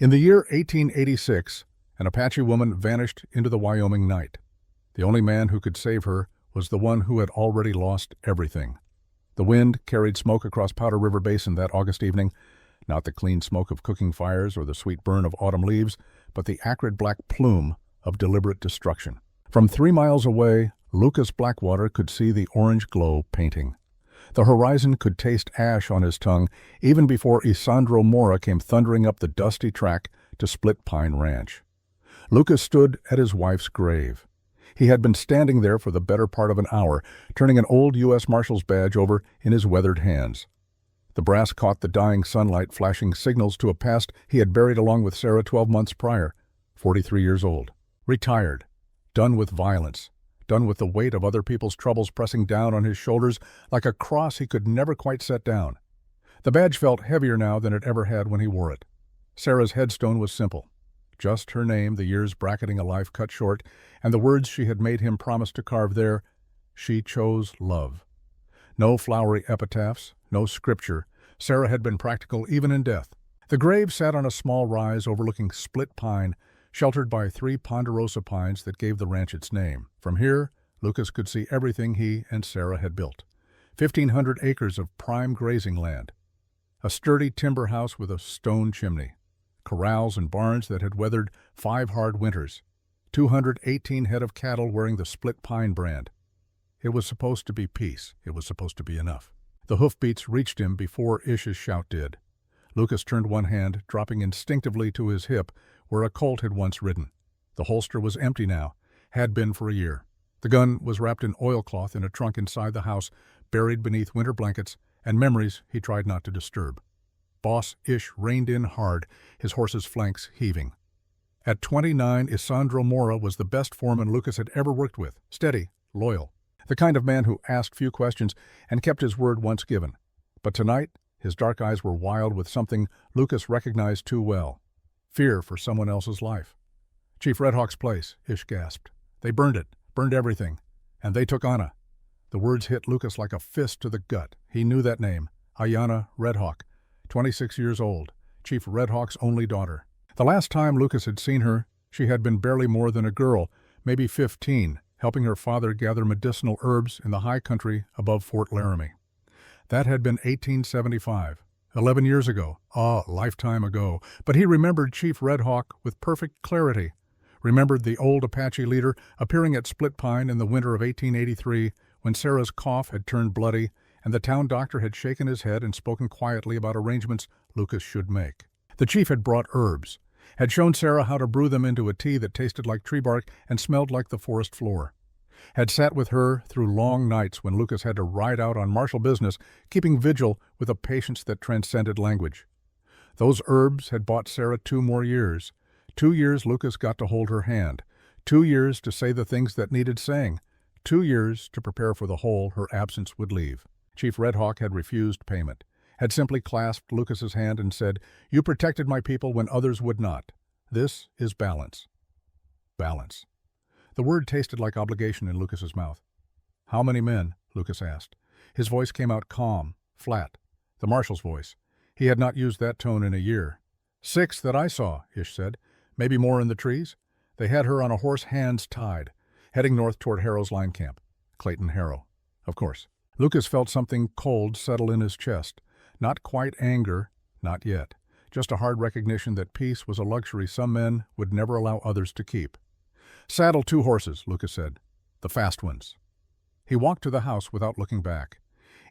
In the year 1886, an Apache woman vanished into the Wyoming night. The only man who could save her was the one who had already lost everything. The wind carried smoke across Powder River Basin that August evening, not the clean smoke of cooking fires or the sweet burn of autumn leaves, but the acrid black plume of deliberate destruction. From 3 miles away, Lucas Blackwater could see the orange glow painting. The horizon could taste ash on his tongue even before Isandro Mora came thundering up the dusty track to Split Pine Ranch. Lucas stood at his wife's grave. He had been standing there for the better part of an hour, turning an old U.S. Marshal's badge over in his weathered hands. The brass caught the dying sunlight, flashing signals to a past he had buried along with Sarah 12 months prior, 43 years old. Retired, done with violence, done with the weight of other people's troubles pressing down on his shoulders like a cross he could never quite set down. The badge felt heavier now than it ever had when he wore it. Sarah's headstone was simple. Just her name, the years bracketing a life cut short, and the words she had made him promise to carve there: she chose love. No flowery epitaphs, no scripture. Sarah had been practical even in death. The grave sat on a small rise overlooking Split Pine, sheltered by 3 ponderosa pines that gave the ranch its name. From here, Lucas could see everything he and Sarah had built. 1,500 acres of prime grazing land. A sturdy timber house with a stone chimney. Corrals and barns that had weathered 5 hard winters. 218 head of cattle wearing the Split Pine brand. It was supposed to be peace. It was supposed to be enough. The hoofbeats reached him before Ish's shout did. Lucas turned one hand, dropping instinctively to his hip where a colt had once ridden. The holster was empty now, had been for a year. The gun was wrapped in oilcloth in a trunk inside the house, buried beneath winter blankets and memories he tried not to disturb. Boss Ish reined in hard, his horse's flanks heaving. At 29, Isandro Mora was the best foreman Lucas had ever worked with, steady, loyal. The kind of man who asked few questions and kept his word once given. But tonight, his dark eyes were wild with something Lucas recognized too well: fear for someone else's life. Chief Red Hawk's place, Ish gasped. They burned it, burned everything, and they took Anna. The words hit Lucas like a fist to the gut. He knew that name, Ayanna Red Hawk, 26 years old, Chief Red Hawk's only daughter. The last time Lucas had seen her, she had been barely more than a girl, maybe 15, helping her father gather medicinal herbs in the high country above Fort Laramie. That had been 1875, 11 years ago, a lifetime ago, but he remembered Chief Red Hawk with perfect clarity, remembered the old Apache leader appearing at Split Pine in the winter of 1883 when Sarah's cough had turned bloody and the town doctor had shaken his head and spoken quietly about arrangements Lucas should make. The chief had brought herbs, had shown Sarah how to brew them into a tea that tasted like tree bark and smelled like the forest floor, had sat with her through long nights when Lucas had to ride out on martial business, keeping vigil with a patience that transcended language. Those herbs had bought Sarah 2 more years. 2 years Lucas got to hold her hand. 2 years to say the things that needed saying. 2 years to prepare for the hole her absence would leave. Chief Red Hawk had refused payment, had simply clasped Lucas's hand and said, "You protected my people when others would not. This is balance." Balance. The word tasted like obligation in Lucas's mouth. "How many men?" Lucas asked. His voice came out calm, flat, the marshal's voice. He had not used that tone in a year. 6 that I saw, Ish said. Maybe more in the trees. They had her on a horse, hands tied, heading north toward Harrow's line camp. Clayton Harrow. Of course. Lucas felt something cold settle in his chest. Not quite anger, not yet. Just a hard recognition that peace was a luxury some men would never allow others to keep. "Saddle 2 horses," Lucas said. "The fast ones." He walked to the house without looking back.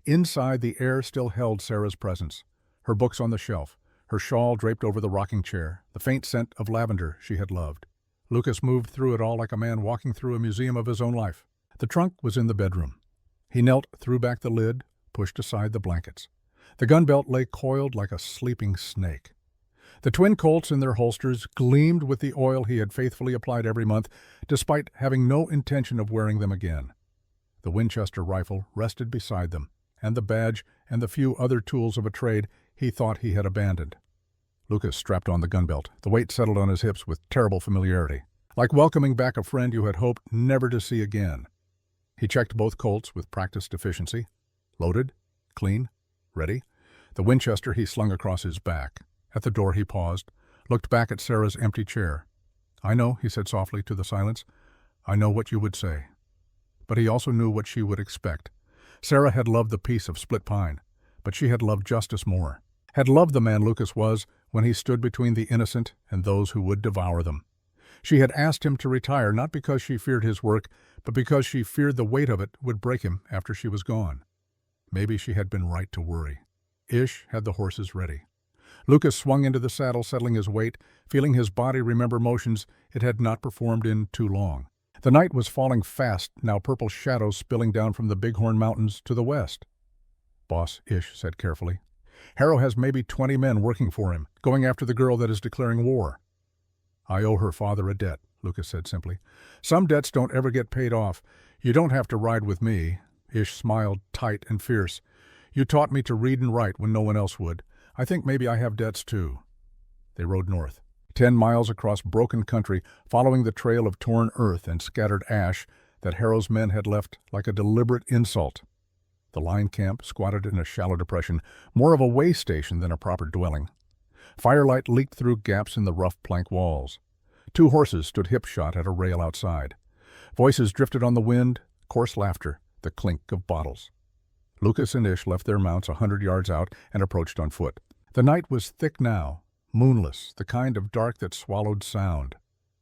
Inside, the air still held Sarah's presence. Her books on the shelf, her shawl draped over the rocking chair, the faint scent of lavender she had loved. Lucas moved through it all like a man walking through a museum of his own life. The trunk was in the bedroom. He knelt, threw back the lid, pushed aside the blankets. The gun belt lay coiled like a sleeping snake. The twin Colts in their holsters gleamed with the oil he had faithfully applied every month, despite having no intention of wearing them again. The Winchester rifle rested beside them, and the badge and the few other tools of a trade he thought he had abandoned. Lucas strapped on the gun belt. The weight settled on his hips with terrible familiarity, like welcoming back a friend you had hoped never to see again. He checked both Colts with practiced efficiency. Loaded, clean, ready. The Winchester he slung across his back. At the door he paused, looked back at Sarah's empty chair. "I know," he said softly to the silence. "I know what you would say." But he also knew what she would expect. Sarah had loved the peace of Split Pine, but she had loved justice more. Had loved the man Lucas was when he stood between the innocent and those who would devour them. She had asked him to retire not because she feared his work, but because she feared the weight of it would break him after she was gone. Maybe she had been right to worry. Ish had the horses ready. Lucas swung into the saddle, settling his weight, feeling his body remember motions it had not performed in too long. The night was falling fast, now purple shadows spilling down from the Bighorn Mountains to the west. "Boss," Ish said carefully, "Harrow has maybe 20 men working for him, going after the girl that is declaring war." "I owe her father a debt," Lucas said simply. "Some debts don't ever get paid off. You don't have to ride with me." Ish smiled, tight and fierce. "You taught me to read and write when no one else would. I think maybe I have debts too." They rode north. 10 miles across broken country, following the trail of torn earth and scattered ash that Harrow's men had left like a deliberate insult. The line camp squatted in a shallow depression, more of a way station than a proper dwelling. Firelight leaked through gaps in the rough plank walls. 2 horses stood hip-shot at a rail outside. Voices drifted on the wind, coarse laughter, the clink of bottles. Lucas and Ish left their mounts 100 yards out and approached on foot. The night was thick now, moonless, the kind of dark that swallowed sound.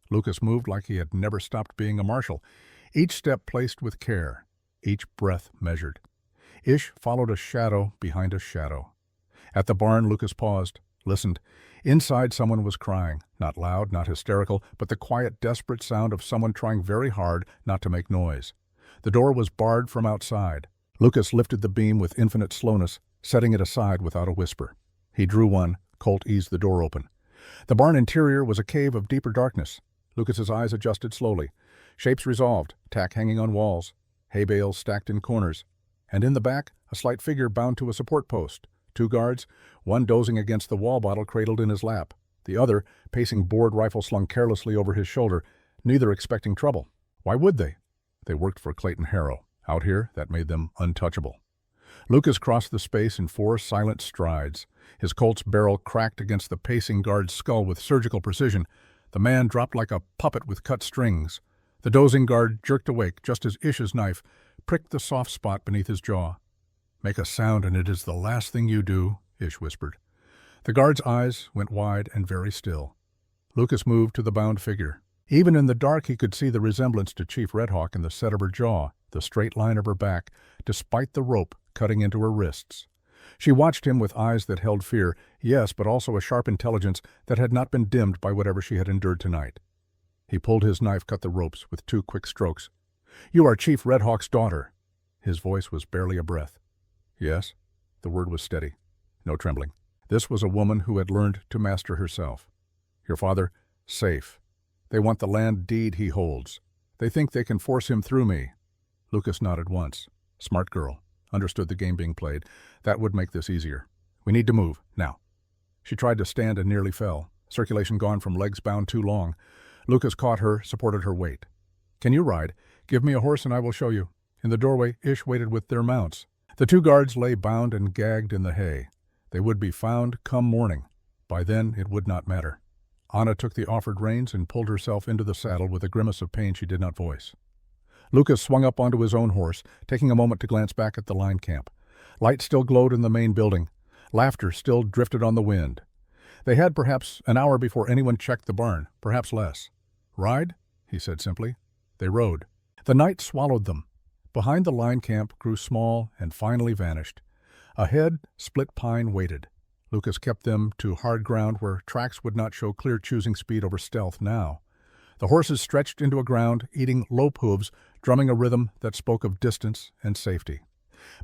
Lucas moved like he had never stopped being a marshal, each step placed with care, each breath measured. Ish followed a shadow behind a shadow. At the barn, Lucas paused, listened. Inside, someone was crying, not loud, not hysterical, but the quiet, desperate sound of someone trying very hard not to make noise. The door was barred from outside. Lucas lifted the beam with infinite slowness, setting it aside without a whisper. He drew one. Colt eased the door open. The barn interior was a cave of deeper darkness. Lucas's eyes adjusted slowly. Shapes resolved, tack hanging on walls, hay bales stacked in corners. And in the back, a slight figure bound to a support post. 2 guards, one dozing against the wall bottle cradled in his lap, the other pacing board rifle slung carelessly over his shoulder, neither expecting trouble. Why would they? They worked for Clayton Harrow. Out here, that made them untouchable. Lucas crossed the space in 4 silent strides. His Colt's barrel cracked against the pacing guard's skull with surgical precision. The man dropped like a puppet with cut strings. The dozing guard jerked awake just as Ish's knife pricked the soft spot beneath his jaw. "Make a sound and it is the last thing you do," Ish whispered. The guard's eyes went wide and very still. Lucas moved to the bound figure. Even in the dark he could see the resemblance to Chief Redhawk in the set of her jaw, the straight line of her back, despite the rope cutting into her wrists. She watched him with eyes that held fear, yes, but also a sharp intelligence that had not been dimmed by whatever she had endured tonight. He pulled his knife, cut the ropes with 2 quick strokes. "You are Chief Redhawk's daughter." His voice was barely a breath. "Yes." The word was steady, no trembling. This was a woman who had learned to master herself. "Your father, safe. They want the land deed he holds. They think they can force him through me." Lucas nodded once. Smart girl. Understood the game being played. That would make this easier. "We need to move, now." She tried to stand and nearly fell. Circulation gone from legs bound too long. Lucas caught her, supported her weight. "Can you ride? Give me a horse and I will show you." In the doorway, Ish waited with their mounts. The 2 guards lay bound and gagged in the hay. They would be found come morning. By then, it would not matter. Anna took the offered reins and pulled herself into the saddle with a grimace of pain she did not voice. Lucas swung up onto his own horse, taking a moment to glance back at the line camp. Light still glowed in the main building. Laughter still drifted on the wind. They had perhaps an hour before anyone checked the barn, perhaps less. "Ride?" he said simply. They rode. The night swallowed them. Behind the line camp grew small and finally vanished. Ahead, Split Pine waited. Lucas kept them to hard ground where tracks would not show clear, choosing speed over stealth now. The horses stretched into a ground, eating lope hooves, drumming a rhythm that spoke of distance and safety.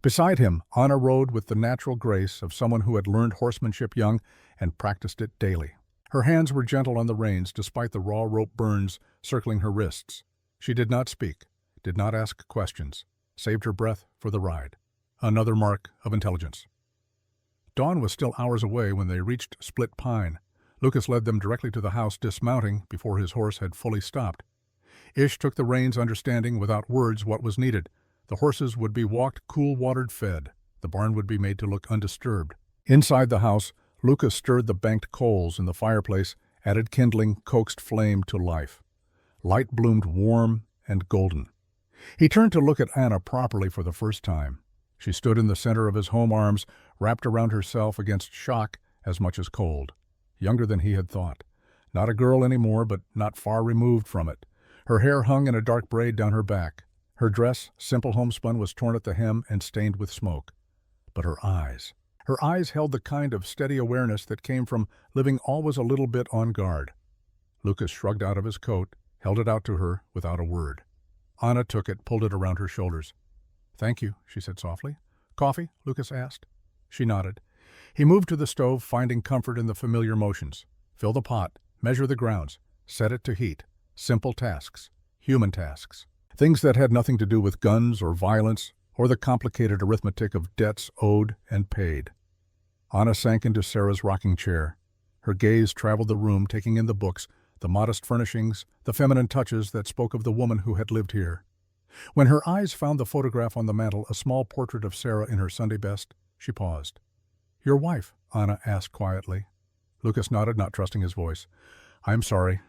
Beside him, Anna rode with the natural grace of someone who had learned horsemanship young and practiced it daily. Her hands were gentle on the reins despite the raw rope burns circling her wrists. She did not speak, did not ask questions, saved her breath for the ride. Another mark of intelligence. Dawn was still hours away when they reached Split Pine. Lucas led them directly to the house, dismounting before his horse had fully stopped. Ish took the reins, understanding without words what was needed. The horses would be walked, cool-watered, fed. The barn would be made to look undisturbed. Inside the house, Lucas stirred the banked coals in the fireplace Added kindling coaxed flame to life. Light bloomed warm and golden. He turned to look at Anna properly for the first time. She stood in the center of his home arms, wrapped around herself against shock as much as cold. Younger than he had thought. Not a girl anymore, but not far removed from it. Her hair hung in a dark braid down her back. Her dress, simple homespun, was torn at the hem and stained with smoke. But her eyes held the kind of steady awareness that came from living always a little bit on guard. Lucas shrugged out of his coat, held it out to her without a word. Anna took it, pulled it around her shoulders. "Thank you," she said softly. "Coffee?" Lucas asked. She nodded. He moved to the stove, finding comfort in the familiar motions. Fill the pot, measure the grounds, set it to heat. Simple tasks, human tasks. Things that had nothing to do with guns or violence or the complicated arithmetic of debts owed and paid. Anna sank into Sarah's rocking chair. Her gaze traveled the room, taking in the books, the modest furnishings, the feminine touches that spoke of the woman who had lived here. When her eyes found the photograph on the mantel, a small portrait of Sarah in her Sunday best, she paused. "Your wife?" Anna asked quietly. Lucas nodded, not trusting his voice. "I'm sorry."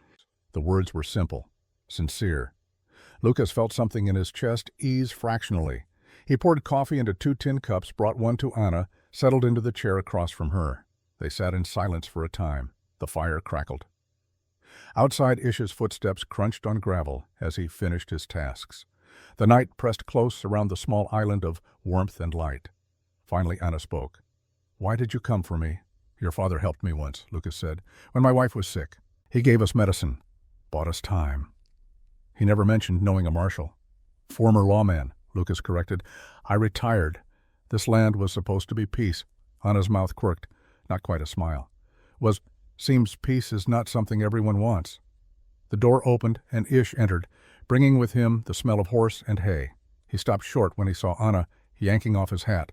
The words were simple, sincere. Lucas felt something in his chest ease fractionally. He poured coffee into 2 tin cups, brought one to Anna, settled into the chair across from her. They sat in silence for a time. The fire crackled. Outside, Ish's footsteps crunched on gravel as he finished his tasks. The night pressed close around the small island of warmth and light. Finally, Anna spoke. "Why did you come for me?" "Your father helped me once," Lucas said, "when my wife was sick. He gave us medicine, bought us time." He never mentioned knowing a marshal. "Former lawman," Lucas corrected. "I retired. This land was supposed to be peace." Anna's mouth quirked, not quite a smile. Seems peace is not something everyone wants." The door opened and Ish entered, bringing with him the smell of horse and hay. He stopped short when he saw Anna yanking off his hat.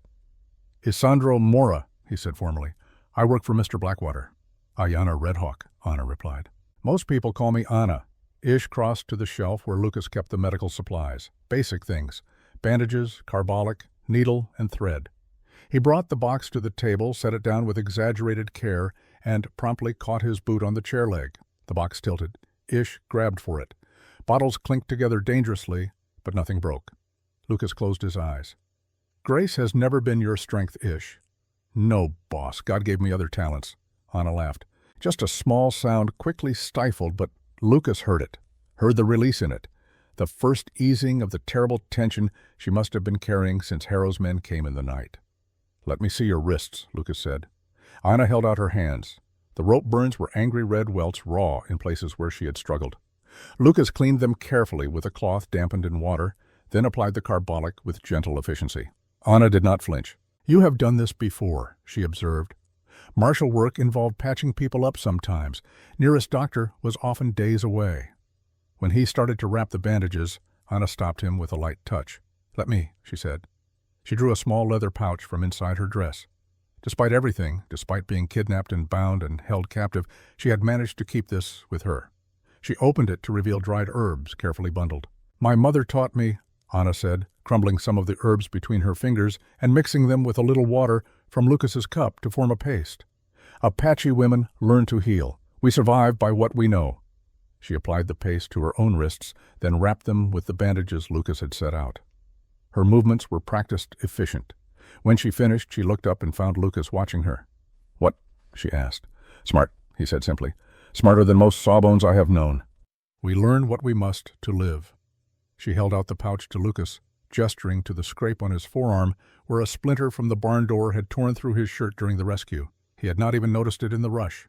"Isandro Mora," he said formally. "I work for Mr. Blackwater." "Ayana Redhawk," Anna replied. "Most people call me Anna." Ish crossed to the shelf where Lucas kept the medical supplies. Basic things. Bandages, carbolic, needle, and thread. He brought the box to the table, set it down with exaggerated care, and promptly caught his boot on the chair leg. The box tilted. Ish grabbed for it. Bottles clinked together dangerously, but nothing broke. Lucas closed his eyes. "Grace has never been your strength, Ish." "No, boss. God gave me other talents." Anna laughed. Just a small sound, quickly stifled, but Lucas heard it. Heard the release in it. The first easing of the terrible tension she must have been carrying since Harrow's men came in the night. "Let me see your wrists," Lucas said. Anna held out her hands. The rope burns were angry red welts, raw in places where she had struggled. Lucas cleaned them carefully with a cloth dampened in water, then applied the carbolic with gentle efficiency. Anna did not flinch. "You have done this before," she observed. "Martial work involved patching people up sometimes. Nearest doctor was often days away." When he started to wrap the bandages, Anna stopped him with a light touch. "Let me," she said. She drew a small leather pouch from inside her dress. Despite everything, despite being kidnapped and bound and held captive, she had managed to keep this with her. She opened it to reveal dried herbs, carefully bundled. "My mother taught me," Anna said, crumbling some of the herbs between her fingers and mixing them with a little water from Lucas's cup to form a paste. "Apache women learn to heal. We survive by what we know." She applied the paste to her own wrists, then wrapped them with the bandages Lucas had set out. Her movements were practiced, efficient. When she finished, she looked up and found Lucas watching her. "What?" she asked. "Smart," he said simply. "Smarter than most sawbones I have known." "We learn what we must to live." She held out the pouch to Lucas, gesturing to the scrape on his forearm where a splinter from the barn door had torn through his shirt during the rescue. He had not even noticed it in the rush.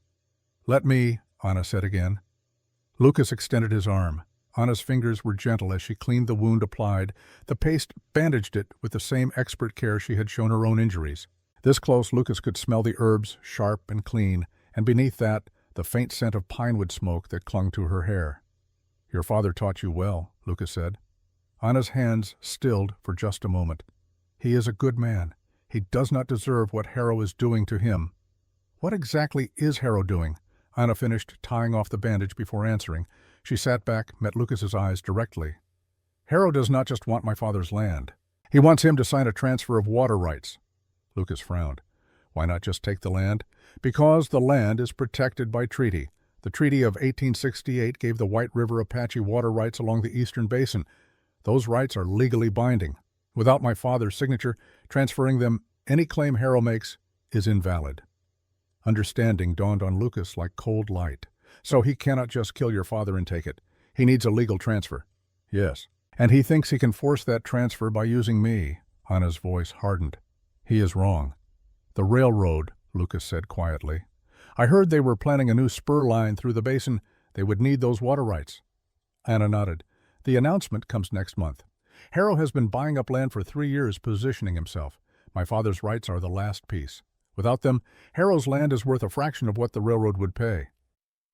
"Let me," Anna said again. Lucas extended his arm. Anna's fingers were gentle as she cleaned the wound applied. The paste bandaged it with the same expert care she had shown her own injuries. This close, Lucas could smell the herbs, sharp and clean, and beneath that, the faint scent of pinewood smoke that clung to her hair. "Your father taught you well," Lucas said. Anna's hands stilled for just a moment. "He is a good man. He does not deserve what Harrow is doing to him." "What exactly is Harrow doing?" Anna finished tying off the bandage before answering. She sat back, met Lucas's eyes directly. "Harrow does not just want my father's land. He wants him to sign a transfer of water rights." Lucas frowned. "Why not just take the land?" "Because the land is protected by treaty. The Treaty of 1868 gave the White River Apache water rights along the eastern basin. Those rights are legally binding. Without my father's signature, transferring them, any claim Harrow makes is invalid. Understanding dawned on Lucas like cold light. So he cannot just kill your father and take it. He needs a legal transfer. Yes. And he thinks he can force that transfer by using me. Anna's voice hardened. He is wrong. The railroad, Lucas said quietly. I heard they were planning a new spur line through the basin. They would need those water rights. Anna nodded. The announcement comes next month. Harrow has been buying up land for 3 years, positioning himself. My father's rights are the last piece. Without them, Harrow's land is worth a fraction of what the railroad would pay.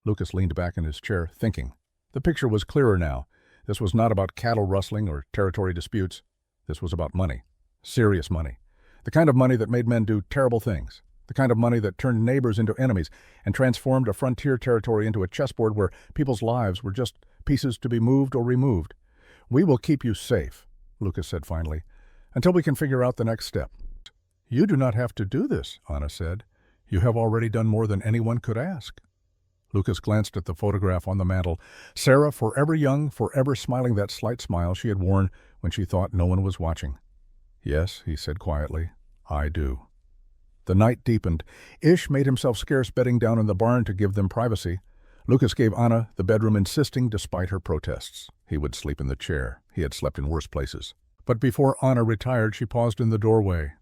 Lucas leaned back in his chair, thinking. The picture was clearer now. This was not about cattle rustling or territory disputes. This was about money. Serious money. The kind of money that made men do terrible things. The kind of money that turned neighbors into enemies and transformed a frontier territory into a chessboard where people's lives were just pieces to be moved or removed. We will keep you safe, Lucas said finally, until we can figure out the next step. You do not have to do this, Anna said. You have already done more than anyone could ask. Lucas glanced at the photograph on the mantel. Sarah, forever young, forever smiling that slight smile she had worn when she thought no one was watching. Yes, he said quietly, I do. The night deepened. Ish made himself scarce bedding down in the barn to give them privacy. Lucas gave Anna the bedroom, insisting despite her protests. He would sleep in the chair. He had slept in worse places. But before Anna retired, she paused in the doorway.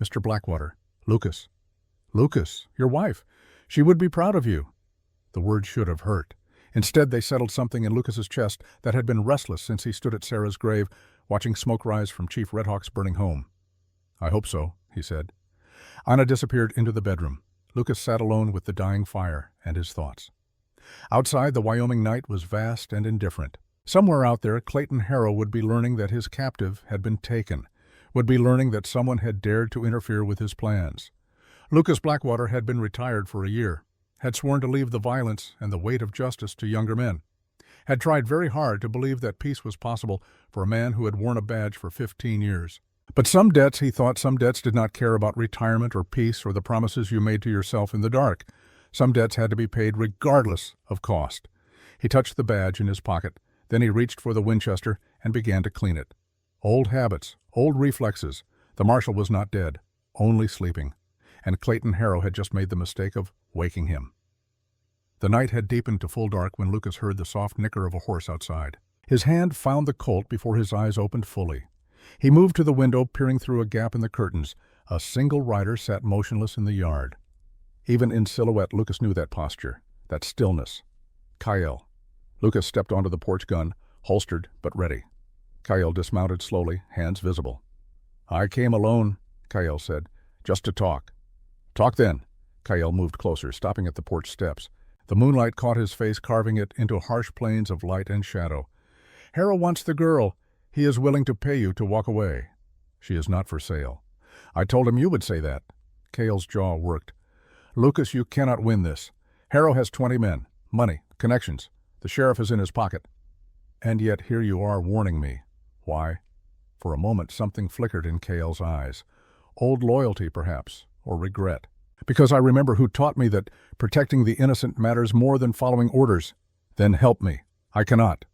Mr. Blackwater. Lucas. Lucas, your wife. She would be proud of you. The words should have hurt. Instead, they settled something in Lucas's chest that had been restless since he stood at Sarah's grave, watching smoke rise from Chief Red Hawk's burning home. I hope so, he said. Anna disappeared into the bedroom. Lucas sat alone with the dying fire and his thoughts. Outside, the Wyoming night was vast and indifferent. Somewhere out there, Clayton Harrow would be learning that his captive had been taken, would be learning that someone had dared to interfere with his plans. Lucas Blackwater had been retired for a year, had sworn to leave the violence and the weight of justice to younger men, had tried very hard to believe that peace was possible for a man who had worn a badge for 15 years. But some debts, he thought, some debts did not care about retirement or peace or the promises you made to yourself in the dark. Some debts had to be paid regardless of cost. He touched the badge in his pocket. Then he reached for the Winchester and began to clean it. Old habits, old reflexes. The marshal was not dead, only sleeping. And Clayton Harrow had just made the mistake of waking him. The night had deepened to full dark when Lucas heard the soft nicker of a horse outside. His hand found the colt before his eyes opened fully. He moved to the window, peering through a gap in the curtains. A single rider sat motionless in the yard. Even in silhouette, Lucas knew that posture, that stillness. Kyle. Lucas stepped onto the porch gun, holstered but ready. Kyle dismounted slowly, hands visible. I came alone, Kyle said, just to talk. Talk then. Kyle moved closer, stopping at the porch steps. The moonlight caught his face, carving it into harsh planes of light and shadow. Harrow wants the girl. He is willing to pay you to walk away. She is not for sale. I told him you would say that. Kyle's jaw worked. Lucas, you cannot win this. Harrow has 20 men, money, connections. The sheriff is in his pocket. And yet here you are warning me. Why? For a moment something flickered in Kyle's eyes. Old loyalty, perhaps, or regret. Because I remember who taught me that protecting the innocent matters more than following orders. Then help me. I cannot.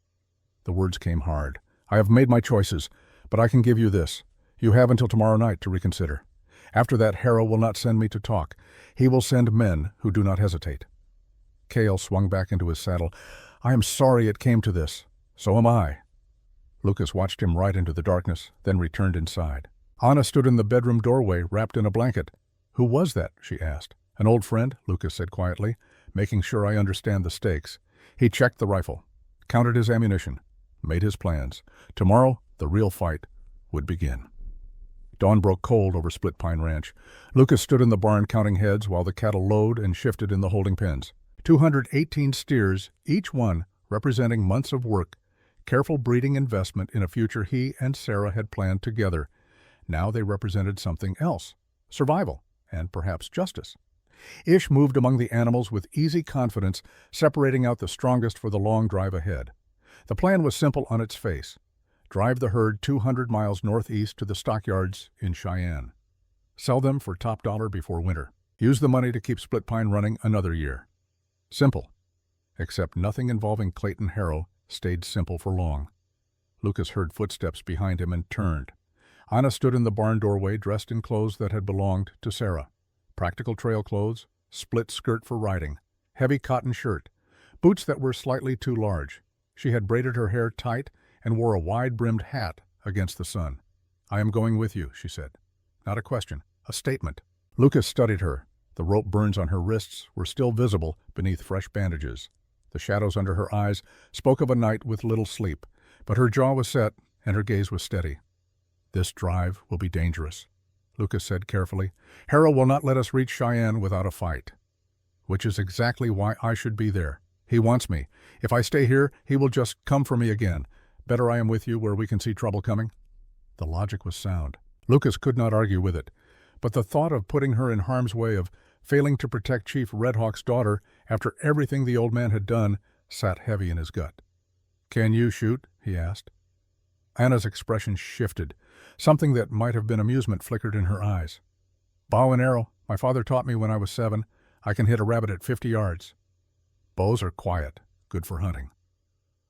The words came hard. I have made my choices, but I can give you this. You have until tomorrow night to reconsider. After that, Harrow will not send me to talk. He will send men who do not hesitate. Kyle swung back into his saddle. I am sorry it came to this. So am I. Lucas watched him right into the darkness, then returned inside. Anna stood in the bedroom doorway, wrapped in a blanket. Who was that? She asked. An old friend, Lucas said quietly, making sure I understand the stakes. He checked the rifle, counted his ammunition, made his plans. Tomorrow, the real fight would begin. Dawn broke cold over Split Pine Ranch. Lucas stood in the barn counting heads while the cattle lowed and shifted in the holding pens. 218 steers, each one representing months of work, careful breeding investment in a future he and Sarah had planned together. Now they represented something else, survival, and perhaps justice. Ish moved among the animals with easy confidence, separating out the strongest for the long drive ahead. The plan was simple on its face. Drive the herd 200 miles northeast to the stockyards in Cheyenne. Sell them for top dollar before winter. Use the money to keep Split Pine running another year. Simple. Except nothing involving Clayton Harrow stayed simple for long. Lucas heard footsteps behind him and turned. Anna stood in the barn doorway, dressed in clothes that had belonged to Sarah. Practical trail clothes, split skirt for riding, heavy cotton shirt, boots that were slightly too large. She had braided her hair tight and wore a wide-brimmed hat against the sun. "I am going with you," she said. Not a question, a statement. Lucas studied her. The rope burns on her wrists were still visible beneath fresh bandages. The shadows under her eyes spoke of a night with little sleep, but her jaw was set and her gaze was steady. "This drive will be dangerous," Lucas said carefully. "Harrow will not let us reach Cheyenne without a fight. Which is exactly why I should be there. He wants me. If I stay here, he will just come for me again. Better I am with you where we can see trouble coming." The logic was sound. Lucas could not argue with it. But the thought of putting her in harm's way, of failing to protect Chief Red Hawk's daughter after everything the old man had done, sat heavy in his gut. "Can you shoot?" he asked. Anna's expression shifted. Something that might have been amusement flickered in her eyes. "Bow and arrow. My father taught me when I was 7. I can hit a rabbit at 50 yards. Bows are quiet, good for hunting."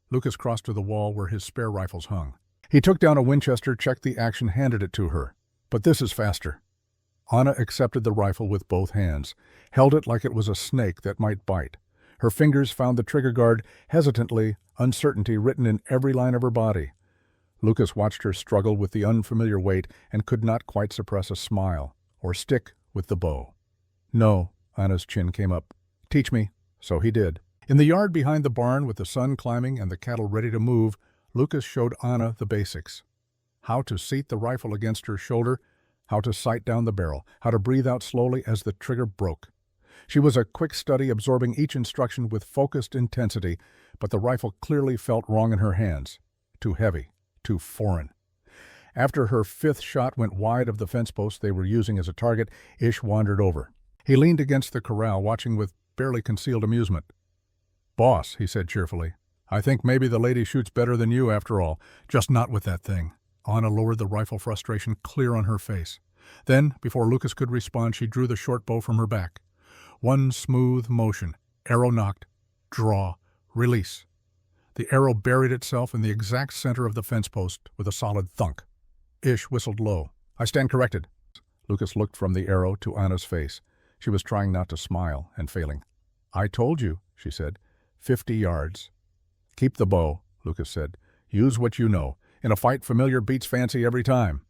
Lucas crossed to the wall where his spare rifles hung. He took down a Winchester, checked the action, handed it to her. "But this is faster." Anna accepted the rifle with both hands, held it like it was a snake that might bite. Her fingers found the trigger guard, hesitantly, uncertainty written in every line of her body. Lucas watched her struggle with the unfamiliar weight and could not quite suppress a smile, or stick with the bow. "No," Anna's chin came up. "Teach me." So he did. In the yard behind the barn, with the sun climbing and the cattle ready to move, Lucas showed Anna the basics. How to seat the rifle against her shoulder, how to sight down the barrel, how to breathe out slowly as the trigger broke. She was a quick study, absorbing each instruction with focused intensity, but the rifle clearly felt wrong in her hands. Too heavy, too foreign. After her 5th shot went wide of the fence post they were using as a target, Ish wandered over. He leaned against the corral, watching with barely concealed amusement. "Boss," he said cheerfully, "I think maybe the lady shoots better than you after all, just not with that thing." Anna lowered the rifle, frustration clear on her face. Then, before Lucas could respond, she drew the short bow from her back. One smooth motion, arrow nocked, draw, release. The arrow buried itself in the exact center of the fence post with a solid thunk. Ish whistled low. "I stand corrected." Lucas looked from the arrow to Anna's face. She was trying not to smile and failing. "I told you," she said. 50 yards. "Keep the bow," Lucas said. "Use what you know. In a fight, familiar beats fancy every time."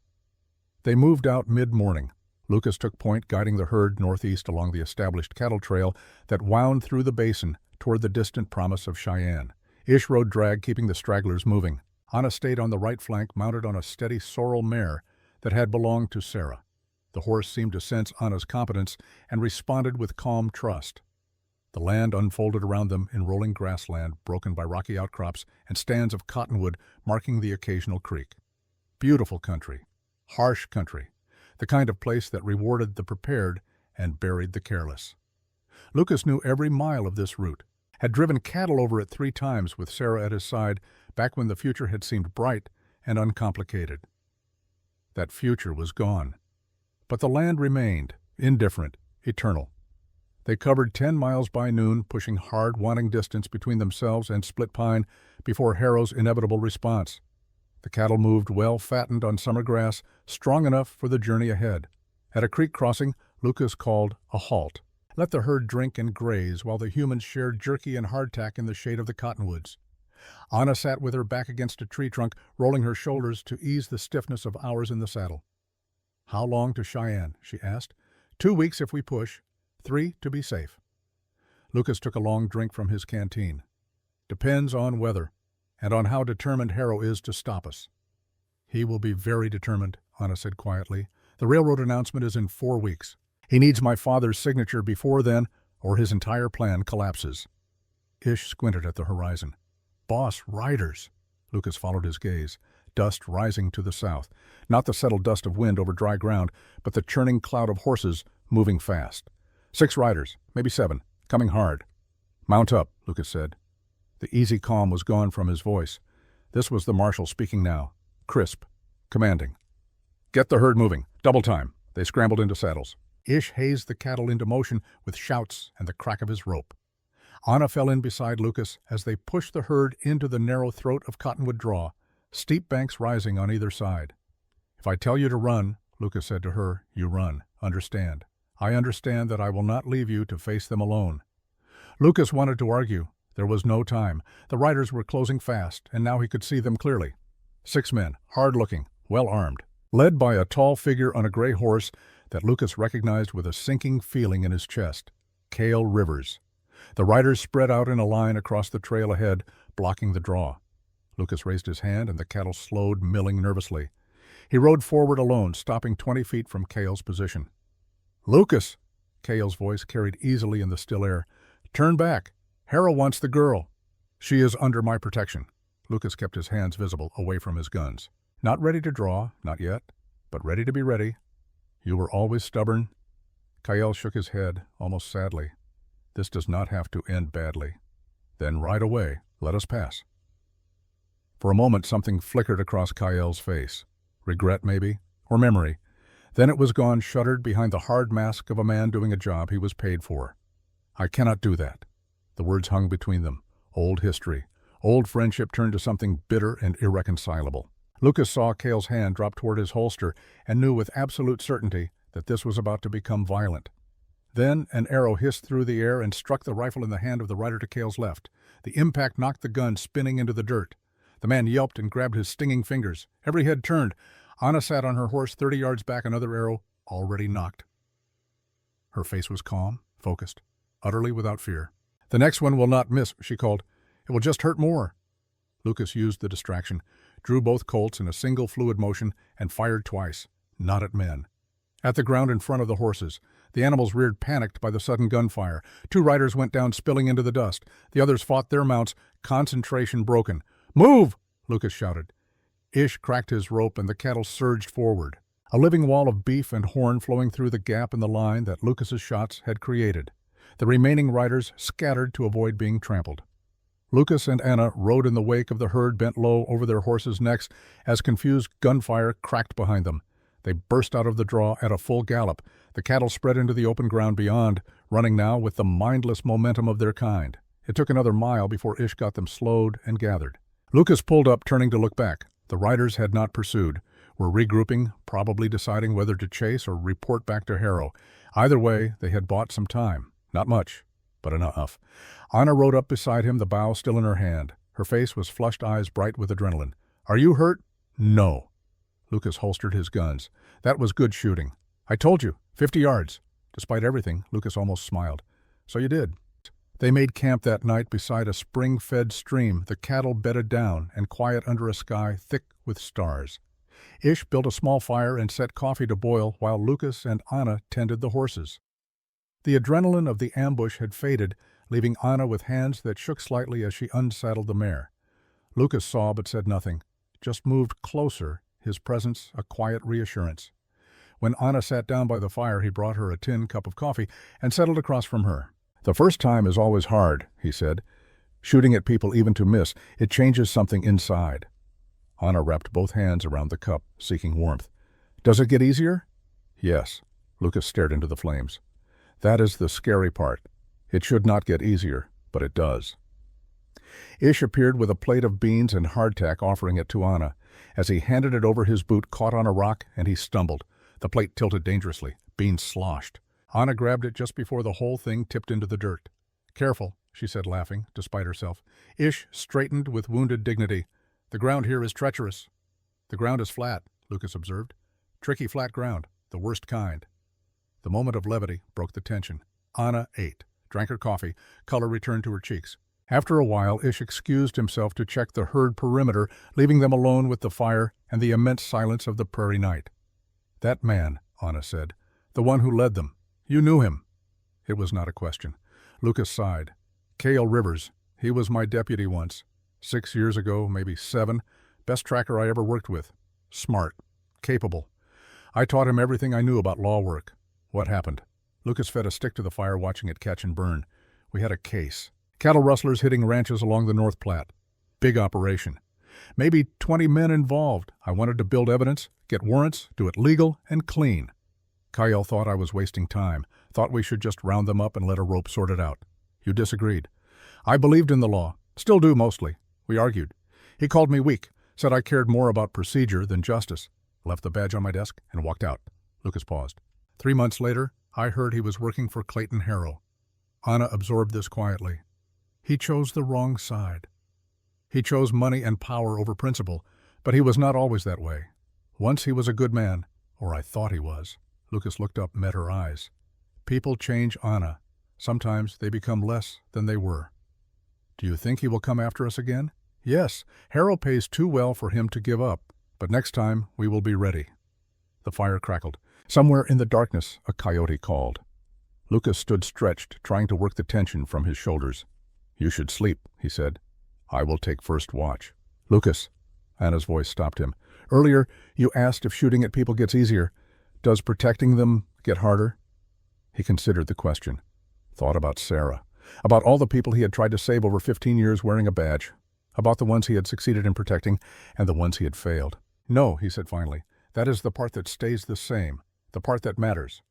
They moved out mid-morning. Lucas took point, guiding the herd northeast along the established cattle trail that wound through the basin toward the distant promise of Cheyenne. Ish rode drag, keeping the stragglers moving. Anna stayed on the right flank, mounted on a steady sorrel mare that had belonged to Sarah. The horse seemed to sense Anna's competence and responded with calm trust. The land unfolded around them in rolling grassland, broken by rocky outcrops and stands of cottonwood marking the occasional creek. Beautiful country, harsh country, the kind of place that rewarded the prepared and buried the careless. Lucas knew every mile of this route, had driven cattle over it 3 times with Sarah at his side, back when the future had seemed bright and uncomplicated. That future was gone. But the land remained, indifferent, eternal. They covered 10 miles by noon, pushing hard, wanting distance between themselves and Split Pine before Harrow's inevitable response. The cattle moved well, fattened on summer grass, strong enough for the journey ahead. At a creek crossing, Lucas called a halt. Let the herd drink and graze while the humans shared jerky and hardtack in the shade of the cottonwoods. Anna sat with her back against a tree trunk, rolling her shoulders to ease the stiffness of hours in the saddle. "How long to Cheyenne?" she asked. 2 weeks if we push. 3 to be safe." Lucas took a long drink from his canteen. "Depends on weather, and on how determined Harrow is to stop us." "He will be very determined," Anna said quietly. "The railroad announcement is in 4 weeks. He needs my father's signature before then, or his entire plan collapses." Ish squinted at the horizon. "Boss, riders." Lucas followed his gaze. Dust rising to the south. Not the settled dust of wind over dry ground, but the churning cloud of horses moving fast. 6 riders, maybe 7, coming hard. "Mount up," Lucas said. The easy calm was gone from his voice. This was the marshal speaking now, crisp, commanding. "Get the herd moving. Double time." They scrambled into saddles. Ish hazed the cattle into motion with shouts and the crack of his rope. Anna fell in beside Lucas as they pushed the herd into the narrow throat of Cottonwood Draw, steep banks rising on either side. "If I tell you to run," Lucas said to her, "you run. Understand? I understand that I will not leave you to face them alone." Lucas wanted to argue. There was no time. The riders were closing fast, and now he could see them clearly. 6 men, hard-looking, well-armed, led by a tall figure on a gray horse that Lucas recognized with a sinking feeling in his chest. Cale Rivers. The riders spread out in a line across the trail ahead, blocking the draw. Lucas raised his hand, and the cattle slowed, milling nervously. He rode forward alone, stopping 20 feet from Cale's position. "Lucas!" Cale's voice carried easily in the still air. "Turn back. Harrow wants the girl. She is under my protection." Lucas kept his hands visible, away from his guns. "Not ready to draw, not yet, but ready to be ready. You were always stubborn." Cale shook his head, almost sadly. "This does not have to end badly." "Then right away, let us pass." For a moment something flickered across Cale's face. Regret, maybe, or memory. Then it was gone, shuttered behind the hard mask of a man doing a job he was paid for. "I cannot do that." The words hung between them. Old history. Old friendship turned to something bitter and irreconcilable. Lucas saw Cale's hand drop toward his holster and knew with absolute certainty that this was about to become violent. Then an arrow hissed through the air and struck the rifle in the hand of the rider to Cale's left. The impact knocked the gun spinning into the dirt. The man yelped and grabbed his stinging fingers. Every head turned. Anna sat on her horse 30 yards back, another arrow already knocked. Her face was calm, focused, utterly without fear. "The next one will not miss," she called. "It will just hurt more." Lucas used the distraction, drew both Colts in a single fluid motion, and fired twice, not at men. At the ground in front of the horses. The animals reared, panicked by the sudden gunfire. 2 riders went down, spilling into the dust. The others fought their mounts, concentration broken. "Move!" Lucas shouted. Ish cracked his rope, and the cattle surged forward, a living wall of beef and horn flowing through the gap in the line that Lucas's shots had created. The remaining riders scattered to avoid being trampled. Lucas and Anna rode in the wake of the herd, bent low over their horses' necks as confused gunfire cracked behind them. They burst out of the draw at a full gallop. The cattle spread into the open ground beyond, running now with the mindless momentum of their kind. It took another mile before Ish got them slowed and gathered. Lucas pulled up, turning to look back. The riders had not pursued, were regrouping, probably deciding whether to chase or report back to Harrow. Either way, they had bought some time. Not much, but enough. Anna rode up beside him, the bow still in her hand. Her face was flushed, eyes bright with adrenaline. "Are you hurt?" "No." Lucas holstered his guns. "That was good shooting." "I told you, 50 yards. Despite everything, Lucas almost smiled. "So you did." They made camp that night beside a spring-fed stream, the cattle bedded down and quiet under a sky thick with stars. Ish built a small fire and set coffee to boil while Lucas and Anna tended the horses. The adrenaline of the ambush had faded, leaving Anna with hands that shook slightly as she unsaddled the mare. Lucas saw but said nothing, just moved closer, his presence a quiet reassurance. When Anna sat down by the fire, he brought her a tin cup of coffee and settled across from her. "The first time is always hard," he said. "Shooting at people even to miss, it changes something inside." Anna wrapped both hands around the cup, seeking warmth. "Does it get easier?" "Yes." Lucas stared into the flames. "That is the scary part. It should not get easier, but it does." Ish appeared with a plate of beans and hardtack, offering it to Anna. As he handed it over, his boot caught on a rock, and he stumbled. The plate tilted dangerously. Beans sloshed. Anna grabbed it just before the whole thing tipped into the dirt. "Careful," she said, laughing, despite herself. Ish straightened with wounded dignity. "The ground here is treacherous." "The ground is flat," Lucas observed. "Tricky flat ground, the worst kind." The moment of levity broke the tension. Anna ate, drank her coffee, color returned to her cheeks. After a while, Ish excused himself to check the herd perimeter, leaving them alone with the fire and the immense silence of the prairie night. "That man," Anna said, "the one who led them. You knew him." It was not a question. Lucas sighed. "Cale Rivers. He was my deputy once. 6 years ago, maybe 7. Best tracker I ever worked with. Smart. Capable. I taught him everything I knew about law work." "What happened?" Lucas fed a stick to the fire, watching it catch and burn. "We had a case. Cattle rustlers hitting ranches along the North Platte. Big operation. Maybe 20 men involved. I wanted to build evidence, get warrants, do it legal and clean. Cale thought I was wasting time, thought we should just round them up and let a rope sort it out. You disagreed. I believed in the law, still do mostly. We argued. He called me weak, said I cared more about procedure than justice, left the badge on my desk, and walked out. Lucas paused. 3 months later, I heard he was working for Clayton Harrow. Anna absorbed this quietly. He chose the wrong side. He chose money and power over principle, but he was not always that way. Once he was a good man, or I thought he was. Lucas looked up, met her eyes. People change, Anna. Sometimes they become less than they were. Do you think he will come after us again? Yes, Harrow pays too well for him to give up, but next time we will be ready. The fire crackled. Somewhere in the darkness, a coyote called. Lucas stood stretched, trying to work the tension from his shoulders. You should sleep, he said. I will take first watch. Lucas, Anna's voice stopped him. Earlier, you asked if shooting at people gets easier. Does protecting them get harder? He considered the question. Thought about Sarah. About all the people he had tried to save over 15 years wearing a badge. About the ones he had succeeded in protecting and the ones he had failed. No, he said finally. That is the part that stays the same. The part that matters.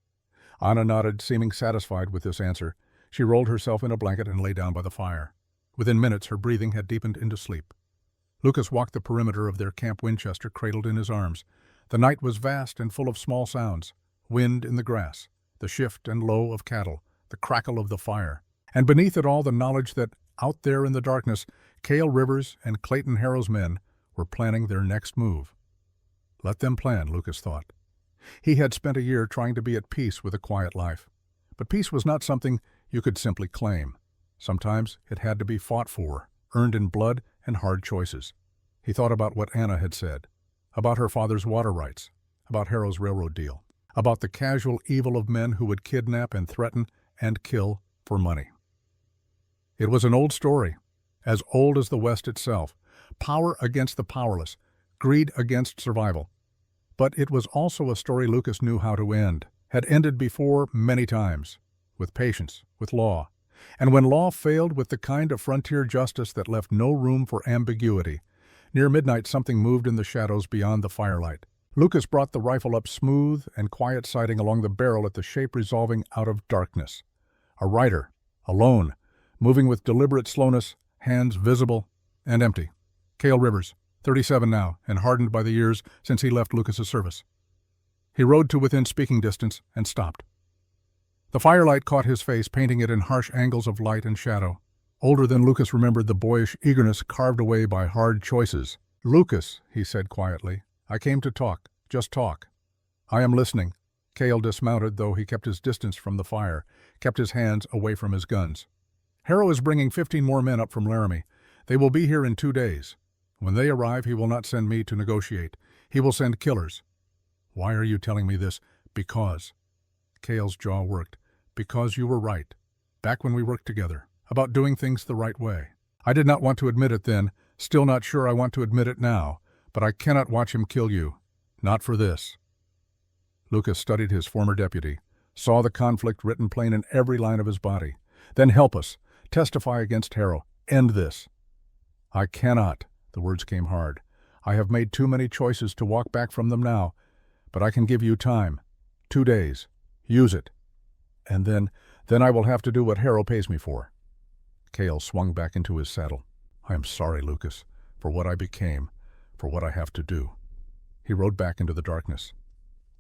Anna nodded, seeming satisfied with this answer. She rolled herself in a blanket and lay down by the fire. Within minutes, her breathing had deepened into sleep. Lucas walked the perimeter of their Camp Winchester cradled in his arms. The night was vast and full of small sounds. Wind in the grass, the shift and low of cattle, the crackle of the fire. And beneath it all the knowledge that, out there in the darkness, Cale Rivers and Clayton Harrow's men were planning their next move. Let them plan, Lucas thought. He had spent a year trying to be at peace with a quiet life. But peace was not something you could simply claim. Sometimes it had to be fought for, earned in blood and hard choices. He thought about what Anna had said, about her father's water rights, about Harrow's railroad deal, about the casual evil of men who would kidnap and threaten and kill for money. It was an old story, as old as the West itself, power against the powerless, greed against survival. But it was also a story Lucas knew how to end, had ended before many times, with patience, with law. And when law failed, with the kind of frontier justice that left no room for ambiguity. Near midnight, something moved in the shadows beyond the firelight. Lucas brought the rifle up smooth and quiet, sighting along the barrel at the shape resolving out of darkness. A rider, alone, moving with deliberate slowness, hands visible and empty. Cale Rivers, 37 now, and hardened by the years since he left Lucas's service. He rode to within speaking distance and stopped. The firelight caught his face, painting it in harsh angles of light and shadow. Older than Lucas remembered the boyish eagerness carved away by hard choices. Lucas, he said quietly, I came to talk, just talk. I am listening. Cale dismounted, though he kept his distance from the fire, kept his hands away from his guns. Harrow is bringing 15 more men up from Laramie. They will be here in 2 days. When they arrive, he will not send me to negotiate. He will send killers. Why are you telling me this? Because. Cale's jaw worked. Because you were right. Back when we worked together. About doing things the right way. I did not want to admit it then. Still not sure I want to admit it now. But I cannot watch him kill you. Not for this. Lucas studied his former deputy. Saw the conflict written plain in every line of his body. Then help us. Testify against Harrow. End this. I cannot. The words came hard. I have made too many choices to walk back from them now. But I can give you time. 2 days. Use it. And then I will have to do what Harrow pays me for. Cale swung back into his saddle. I am sorry, Lucas, for what I became, for what I have to do. He rode back into the darkness.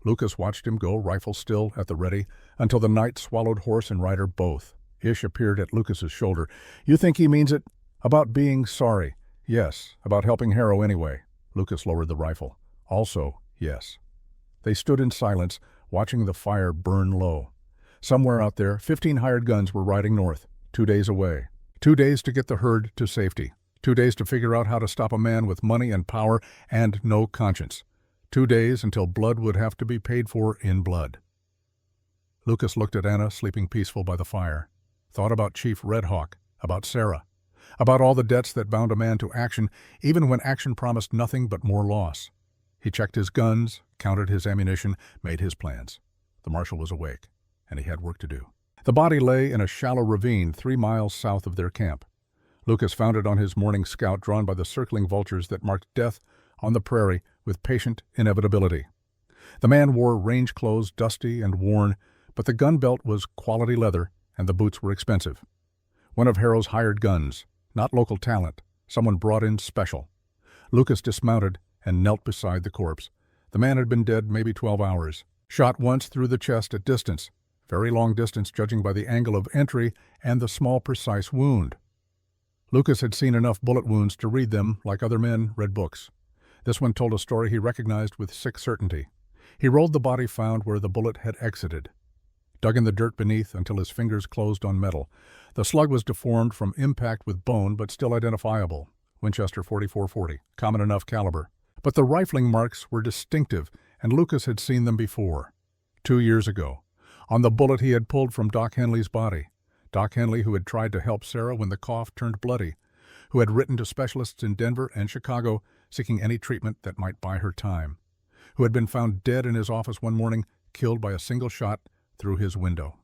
Lucas watched him go, rifle still at the ready, until the night swallowed horse and rider both. Ish appeared at Lucas's shoulder. You think he means it? About being sorry. Yes. About helping Harrow anyway. Lucas lowered the rifle. Also, yes. They stood in silence, watching the fire burn low. Somewhere out there, 15 hired guns were riding north, 2 days away. 2 days to get the herd to safety. 2 days to figure out how to stop a man with money and power and no conscience. 2 days until blood would have to be paid for in blood. Lucas looked at Anna, sleeping peaceful by the fire. Thought about Chief Red Hawk, about Sarah, about all the debts that bound a man to action, even when action promised nothing but more loss. He checked his guns, counted his ammunition, made his plans. The marshal was awake, and he had work to do. The body lay in a shallow ravine 3 miles south of their camp. Lucas found it on his morning scout, drawn by the circling vultures that marked death on the prairie with patient inevitability. The man wore range clothes, dusty and worn, but the gun belt was quality leather, and the boots were expensive. One of Harrow's hired guns, not local talent, someone brought in special. Lucas dismounted and knelt beside the corpse. The man had been dead maybe 12 hours. Shot once through the chest at distance, very long distance judging by the angle of entry and the small precise wound. Lucas had seen enough bullet wounds to read them like other men read books. This one told a story he recognized with sick certainty. He rolled the body found where the bullet had exited, dug in the dirt beneath until his fingers closed on metal. The slug was deformed from impact with bone, but still identifiable. Winchester .44-40, common enough caliber. But the rifling marks were distinctive, and Lucas had seen them before. 2 years ago, on the bullet he had pulled from Doc Henley's body. Doc Henley, who had tried to help Sarah when the cough turned bloody, who had written to specialists in Denver and Chicago seeking any treatment that might buy her time, who had been found dead in his office one morning, killed by a single shot through his window.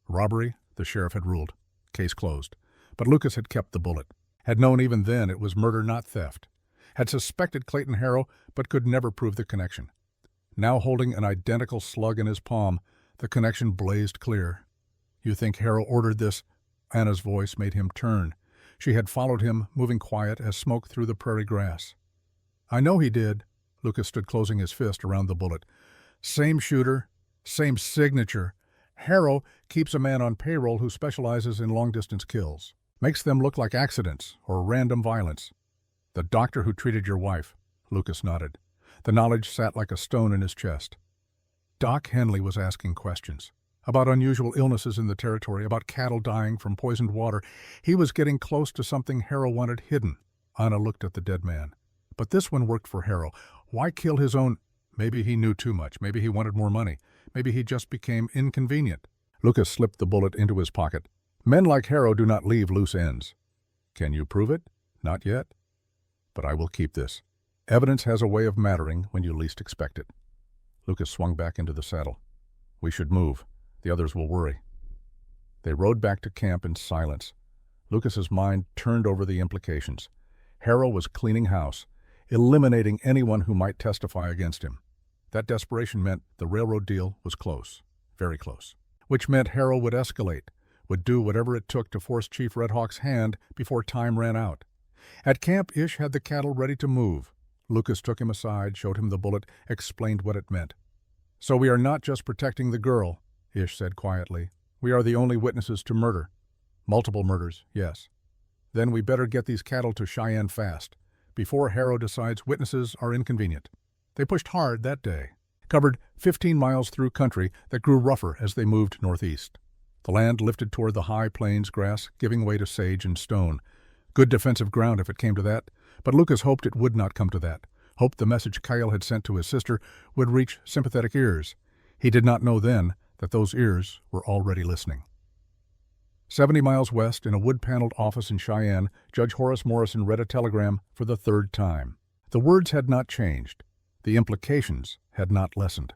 Robbery, the sheriff had ruled. Case closed. But Lucas had kept the bullet, had known even then it was murder, not theft, had suspected Clayton Harrow, but could never prove the connection. Now holding an identical slug in his palm, the connection blazed clear. "You think Harrow ordered this?" Anna's voice made him turn. She had followed him, moving quiet as smoke through the prairie grass. "I know he did." Lucas stood closing his fist around the bullet. "Same shooter, same signature. Harrow keeps a man on payroll who specializes in long-distance kills. Makes them look like accidents or random violence. The doctor who treated your wife." Lucas nodded. The knowledge sat like a stone in his chest. Doc Henley was asking questions about unusual illnesses in the territory, about cattle dying from poisoned water. He was getting close to something Harrow wanted hidden. Anna looked at the dead man. But this one worked for Harrow. Why kill his own? Maybe he knew too much. Maybe he wanted more money. Maybe he just became inconvenient. Lucas slipped the bullet into his pocket. Men like Harrow do not leave loose ends. Can you prove it? Not yet. But I will keep this. Evidence has a way of mattering when you least expect it. Lucas swung back into the saddle. We should move. The others will worry. They rode back to camp in silence. Lucas's mind turned over the implications. Harrow was cleaning house, eliminating anyone who might testify against him. That desperation meant the railroad deal was close, very close, which meant Harrow would escalate, would do whatever it took to force Chief Red Hawk's hand before time ran out. At camp, Ish had the cattle ready to move. Lucas took him aside, showed him the bullet, explained what it meant. "So we are not just protecting the girl," Ish said quietly. "We are the only witnesses to murder. Multiple murders, yes. Then we better get these cattle to Cheyenne fast, before Harrow decides witnesses are inconvenient." They pushed hard that day, covered 15 miles through country that grew rougher as they moved northeast. The land lifted toward the high plains grass, giving way to sage and stone. Good defensive ground if it came to that, but Lucas hoped it would not come to that, hoped the message Kyle had sent to his sister would reach sympathetic ears. He did not know then that those ears were already listening. 70 miles west, in a wood-paneled office in Cheyenne, Judge Horace Morrison read a telegram for the third time. The words had not changed. The implications had not lessened.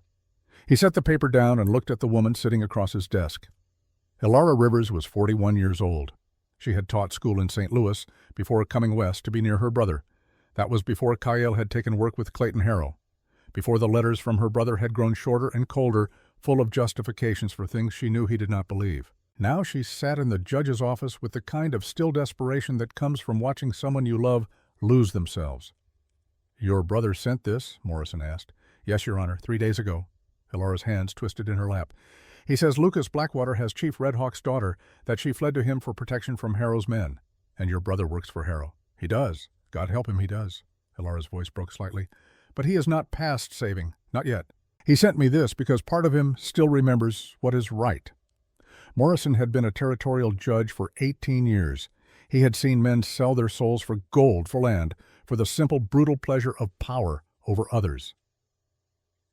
He set the paper down and looked at the woman sitting across his desk. Elara Rivers was 41 years old. She had taught school in St. Louis before coming west to be near her brother. That was before Kyle had taken work with Clayton Harrow, before the letters from her brother had grown shorter and colder, full of justifications for things she knew he did not believe. Now she sat in the judge's office with the kind of still desperation that comes from watching someone you love lose themselves. "Your brother sent this?" Morrison asked. "Yes, Your Honor, 3 days ago." Elara's hands twisted in her lap. "He says Lucas Blackwater has Chief Red Hawk's daughter, that she fled to him for protection from Harrow's men. And your brother works for Harrow." "He does. God help him, he does." Elara's voice broke slightly. "But he is not past saving. Not yet. He sent me this because part of him still remembers what is right." Morrison had been a territorial judge for 18 years. He had seen men sell their souls for gold, for land, for the simple, brutal pleasure of power over others.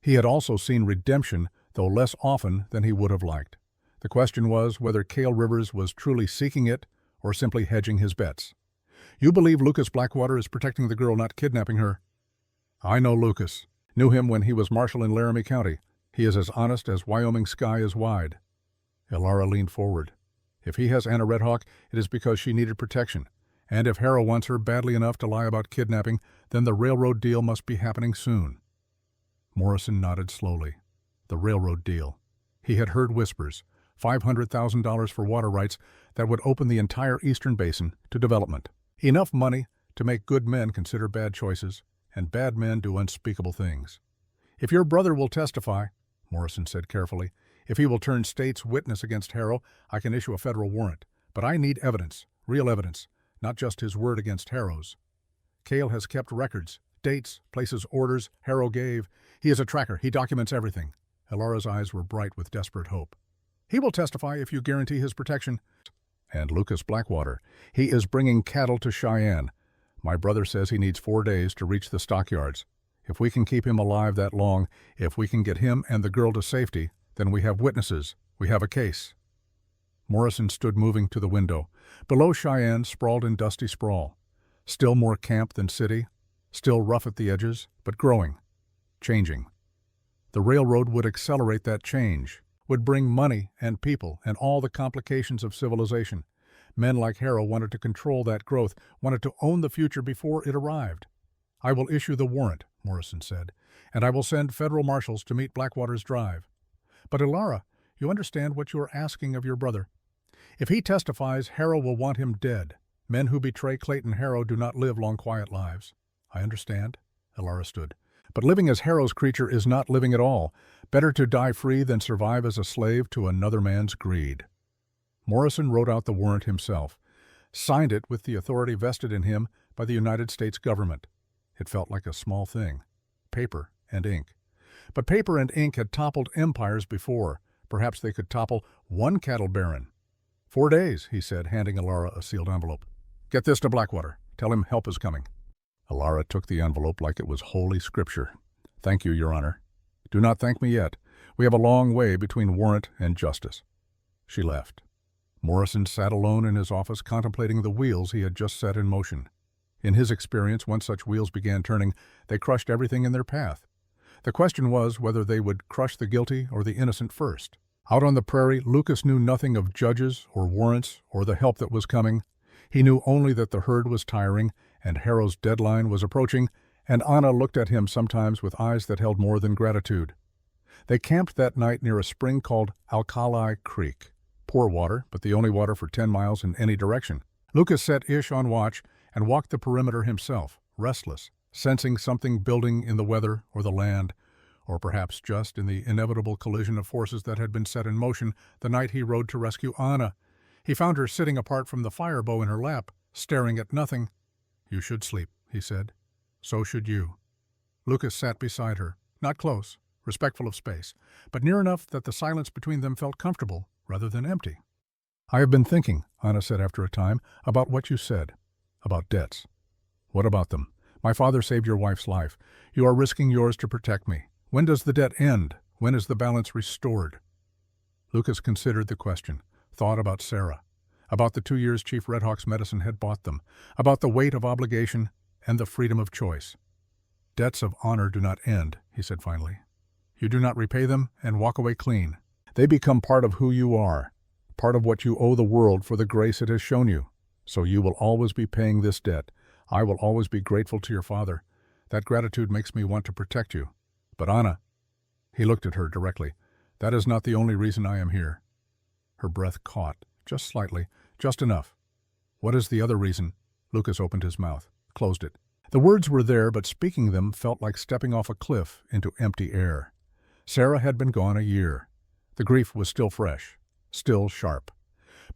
He had also seen redemption, though less often than he would have liked. The question was whether Cale Rivers was truly seeking it or simply hedging his bets. "You believe Lucas Blackwater is protecting the girl, not kidnapping her?" "I know Lucas. Knew him when he was marshal in Laramie County. He is as honest as Wyoming sky is wide." Elara leaned forward. "If he has Anna Red Hawk, it is because she needed protection. And if Harrow wants her badly enough to lie about kidnapping, then the railroad deal must be happening soon." Morrison nodded slowly. The railroad deal. He had heard whispers. $500,000 for water rights that would open the entire Eastern Basin to development. Enough money to make good men consider bad choices, and bad men do unspeakable things. "If your brother will testify," Morrison said carefully, "if he will turn state's witness against Harrow, I can issue a federal warrant. But I need evidence, real evidence, not just his word against Harrow's. Cale has kept records, dates, places, orders Harrow gave. He is a tracker. He documents everything." Elara's eyes were bright with desperate hope. "He will testify if you guarantee his protection." "And Lucas Blackwater. He is bringing cattle to Cheyenne. My brother says he needs 4 days to reach the stockyards. If we can keep him alive that long, if we can get him and the girl to safety, then we have witnesses. We have a case." Morrison stood moving to the window. Below Cheyenne sprawled in dusty sprawl. Still more camp than city, still rough at the edges, but growing, changing. The railroad would accelerate that change, would bring money and people and all the complications of civilization. Men like Harrow wanted to control that growth, wanted to own the future before it arrived. "I will issue the warrant," Morrison said, "and I will send federal marshals to meet Blackwater's drive. But Elara, you understand what you are asking of your brother. If he testifies, Harrow will want him dead. Men who betray Clayton Harrow do not live long, quiet lives." "I understand," Elara stood. "But living as Harrow's creature is not living at all. Better to die free than survive as a slave to another man's greed." Morrison wrote out the warrant himself, signed it with the authority vested in him by the United States government. It felt like a small thing. Paper and ink. But paper and ink had toppled empires before. Perhaps they could topple one cattle baron. 4 days, he said, handing Elara a sealed envelope. "Get this to Blackwater. Tell him help is coming." Elara took the envelope like it was holy scripture. "Thank you, Your Honor." "Do not thank me yet. We have a long way between warrant and justice." She left. Morrison sat alone in his office contemplating the wheels he had just set in motion. In his experience, once such wheels began turning, they crushed everything in their path. The question was whether they would crush the guilty or the innocent first. Out on the prairie, Lucas knew nothing of judges or warrants or the help that was coming. He knew only that the herd was tiring and Harrow's deadline was approaching, and Anna looked at him sometimes with eyes that held more than gratitude. They camped that night near a spring called Alkali Creek. Poor water, but the only water for 10 miles in any direction. Lucas set Ish on watch and walked the perimeter himself, restless, sensing something building in the weather or the land, or perhaps just in the inevitable collision of forces that had been set in motion the night he rode to rescue Anna. He found her sitting apart from the fire bow in her lap, staring at nothing. "You should sleep," he said. "So should you." Lucas sat beside her, not close, respectful of space, but near enough that the silence between them felt comfortable rather than empty. "I have been thinking," Anna said after a time, "about what you said. About debts." "What about them? My father saved your wife's life. You are risking yours to protect me. When does the debt end? When is the balance restored?" Lucas considered the question, thought about Sarah, about the 2 years Chief Red Hawk's medicine had bought them, about the weight of obligation and the freedom of choice. "Debts of honor do not end," he said finally. "You do not repay them and walk away clean. They become part of who you are, part of what you owe the world for the grace it has shown you. So you will always be paying this debt. I will always be grateful to your father. That gratitude makes me want to protect you. But Anna," he looked at her directly, "that is not the only reason I am here." Her breath caught, just slightly, just enough. "What is the other reason?" Lucas opened his mouth, closed it. The words were there, but speaking them felt like stepping off a cliff into empty air. Sarah had been gone a year. The grief was still fresh, still sharp.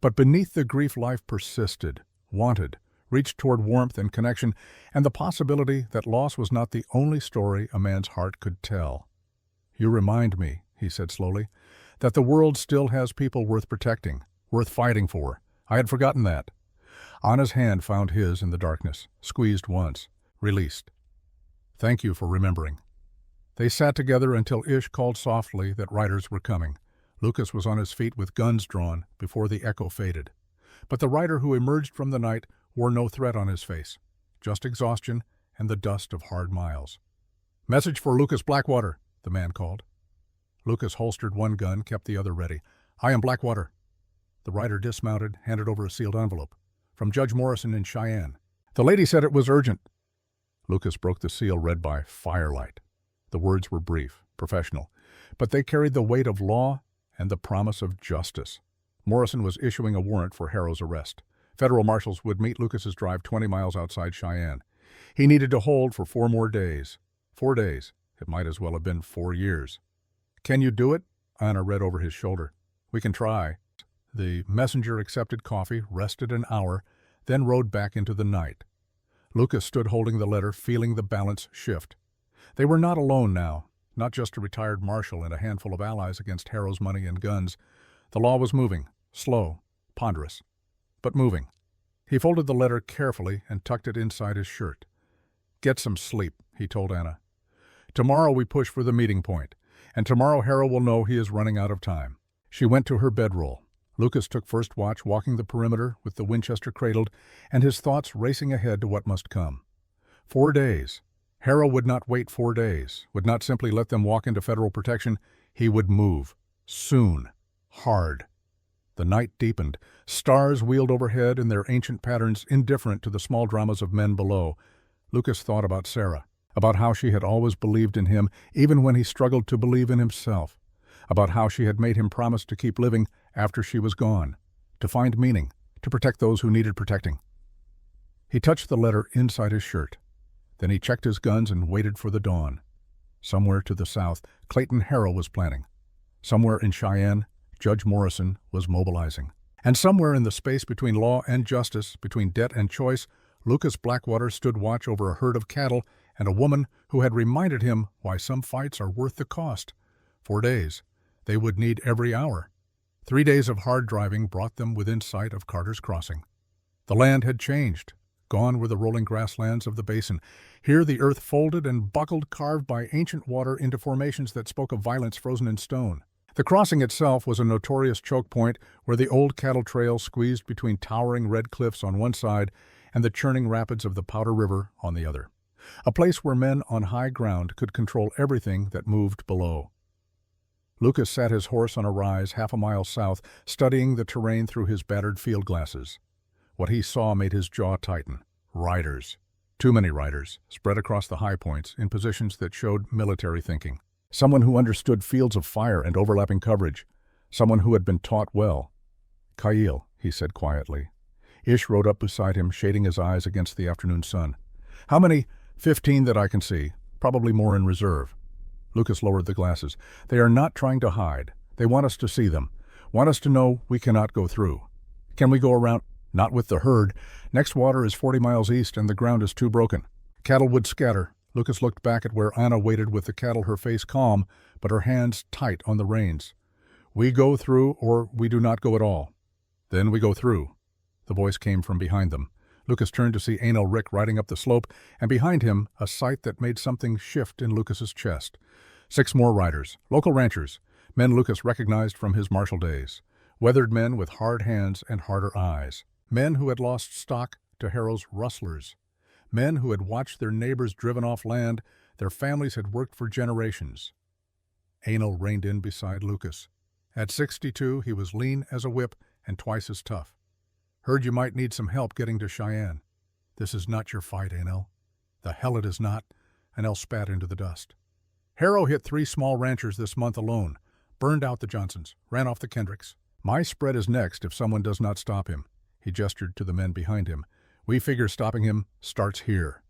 But beneath the grief life persisted, wanted, reached toward warmth and connection, and the possibility that loss was not the only story a man's heart could tell. "You remind me," he said slowly, "that the world still has people worth protecting, worth fighting for. I had forgotten that." Anna's hand found his in the darkness, squeezed once, released. "Thank you for remembering." They sat together until Ish called softly that riders were coming. Lucas was on his feet with guns drawn before the echo faded. But the rider who emerged from the night wore no threat on his face, just exhaustion and the dust of hard miles. "Message for Lucas Blackwater," the man called. Lucas holstered one gun, kept the other ready. "I am Blackwater." The rider dismounted, handed over a sealed envelope. "From Judge Morrison in Cheyenne. The lady said it was urgent." Lucas broke the seal read by Firelight. The words were brief, professional, but they carried the weight of law and the promise of justice. Morrison was issuing a warrant for Harrow's arrest. Federal marshals would meet Lucas's drive 20 miles outside Cheyenne. He needed to hold for 4 more days. 4 days. It might as well have been 4 years. "Can you do it?" Anna read over his shoulder. "We can try." The messenger accepted coffee, rested an hour, then rode back into the night. Lucas stood holding the letter, feeling the balance shift. They were not alone now, not just a retired marshal and a handful of allies against Harrow's money and guns. The law was moving, slow, ponderous, but moving. He folded the letter carefully and tucked it inside his shirt. "Get some sleep," he told Anna. "Tomorrow we push for the meeting point, and tomorrow Harrow will know he is running out of time." She went to her bedroll. Lucas took first watch, walking the perimeter with the Winchester cradled, and his thoughts racing ahead to what must come. 4 days. Harrow would not wait 4 days, would not simply let them walk into federal protection. He would move. Soon. Hard. The night deepened. Stars wheeled overhead in their ancient patterns, indifferent to the small dramas of men below. Lucas thought about Sarah, about how she had always believed in him, even when he struggled to believe in himself, about how she had made him promise to keep living after she was gone, to find meaning, to protect those who needed protecting. He touched the letter inside his shirt. Then he checked his guns and waited for the dawn. Somewhere to the south, Clayton Harrow was planning. Somewhere in Cheyenne, Judge Morrison was mobilizing. And somewhere in the space between law and justice, between debt and choice, Lucas Blackwater stood watch over a herd of cattle and a woman who had reminded him why some fights are worth the cost. 4 days. They would need every hour. 3 days of hard driving brought them within sight of Carter's Crossing. The land had changed. Gone were the rolling grasslands of the basin. Here the earth folded and buckled, carved by ancient water into formations that spoke of violence frozen in stone. The crossing itself was a notorious choke point where the old cattle trail squeezed between towering red cliffs on one side and the churning rapids of the Powder River on the other. A place where men on high ground could control everything that moved below. Lucas sat his horse on a rise 1/2 mile south, studying the terrain through his battered field glasses. What he saw made his jaw tighten. Riders. Too many riders, spread across the high points in positions that showed military thinking. Someone who understood fields of fire and overlapping coverage. Someone who had been taught well. "Kyle," he said quietly. Ish rode up beside him, shading his eyes against the afternoon sun. "How many?" 15 that I can see. Probably more in reserve. Lucas lowered the glasses. "They are not trying to hide. They want us to see them. Want us to know we cannot go through. Can we go around?" "Not with the herd. Next water is 40 miles east and the ground is too broken. Cattle would scatter." Lucas looked back at where Anna waited with the cattle, her face calm, but her hands tight on the reins. "We go through or we do not go at all." "Then we go through." The voice came from behind them. Lucas turned to see Anal Rick riding up the slope, and behind him a sight that made something shift in Lucas's chest. 6 more riders, local ranchers, men Lucas recognized from his marshal days. Weathered men with hard hands and harder eyes. Men who had lost stock to Harrow's rustlers. Men who had watched their neighbors driven off land their families had worked for generations. Anal reined in beside Lucas. At 62, he was lean as a whip and twice as tough. "Heard you might need some help getting to Cheyenne." "This is not your fight, Anal." "The hell it is not." Anal spat into the dust. "Harrow hit 3 small ranchers this month alone. Burned out the Johnsons. Ran off the Kendricks. My spread is next if someone does not stop him." He gestured to the men behind him. "We figure stopping him starts here."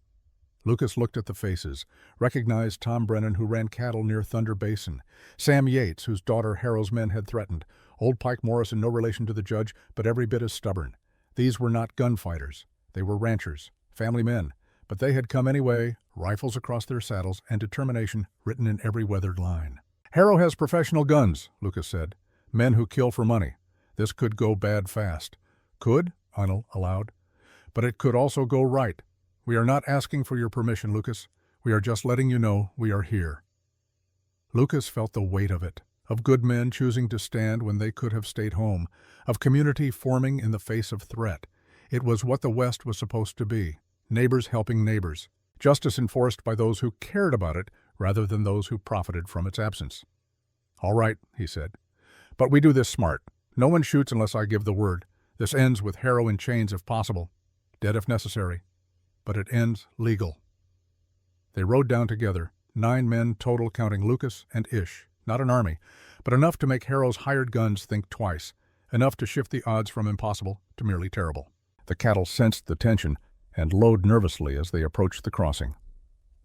Lucas looked at the faces, recognized Tom Brennan, who ran cattle near Thunder Basin, Sam Yates, whose daughter Harrow's men had threatened, old Pike Morrison, no relation to the judge, but every bit as stubborn. These were not gunfighters. They were ranchers, family men, but they had come anyway, rifles across their saddles and determination written in every weathered line. "Harrow has professional guns," Lucas said. "Men who kill for money. This could go bad fast." "Could?" Arnold allowed. "But it could also go right. We are not asking for your permission, Lucas. We are just letting you know we are here." Lucas felt the weight of it, of good men choosing to stand when they could have stayed home, of community forming in the face of threat. It was what the West was supposed to be, neighbors helping neighbors, justice enforced by those who cared about it rather than those who profited from its absence. "All right," he said. "But we do this smart. No one shoots unless I give the word. This ends with Harrow in chains if possible, dead if necessary. But it ends legal." They rode down together, 9 men total counting Lucas and Ish. Not an army, but enough to make Harrow's hired guns think twice, enough to shift the odds from impossible to merely terrible. The cattle sensed the tension and lowed nervously as they approached the crossing.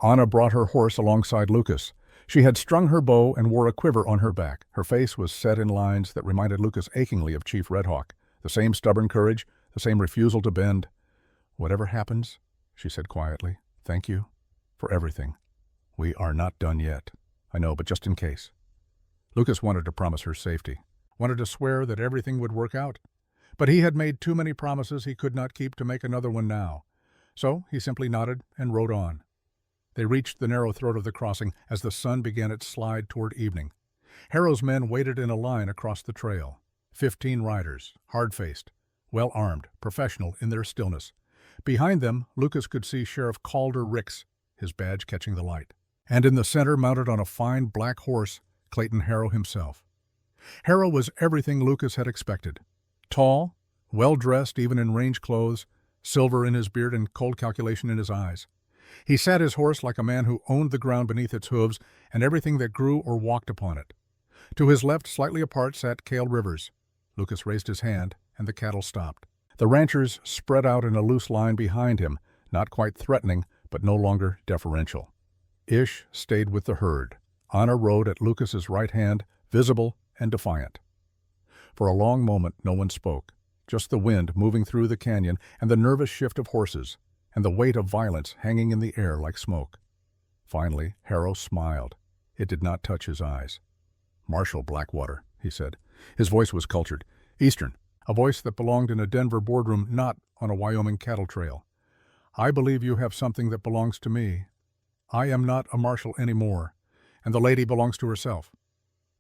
Anna brought her horse alongside Lucas. She had strung her bow and wore a quiver on her back. Her face was set in lines that reminded Lucas achingly of Chief Red Hawk. The same stubborn courage, the same refusal to bend. "Whatever happens," she said quietly, "thank you for everything. We are not done yet." "I know, but just in case." Lucas wanted to promise her safety, wanted to swear that everything would work out. But he had made too many promises he could not keep to make another one now. So he simply nodded and rode on. They reached the narrow throat of the crossing as the sun began its slide toward evening. Harrow's men waited in a line across the trail. 15 riders, hard-faced, well-armed, professional in their stillness. Behind them, Lucas could see Sheriff Calder Ricks, his badge catching the light. And in the center, mounted on a fine black horse, Clayton Harrow himself. Harrow was everything Lucas had expected. Tall, well-dressed even in range clothes, silver in his beard and cold calculation in his eyes. He sat his horse like a man who owned the ground beneath its hooves and everything that grew or walked upon it. To his left, slightly apart, sat Cale Rivers. Lucas raised his hand, and the cattle stopped. The ranchers spread out in a loose line behind him, not quite threatening, but no longer deferential. Ish stayed with the herd. Anna rode at Lucas's right hand, visible and defiant. For a long moment no one spoke, just the wind moving through the canyon and the nervous shift of horses, and the weight of violence hanging in the air like smoke. Finally, Harrow smiled. It did not touch his eyes. "Marshal Blackwater," he said. His voice was cultured, Eastern, a voice that belonged in a Denver boardroom, not on a Wyoming cattle trail. "I believe you have something that belongs to me. I am not a marshal anymore, and the lady belongs to herself.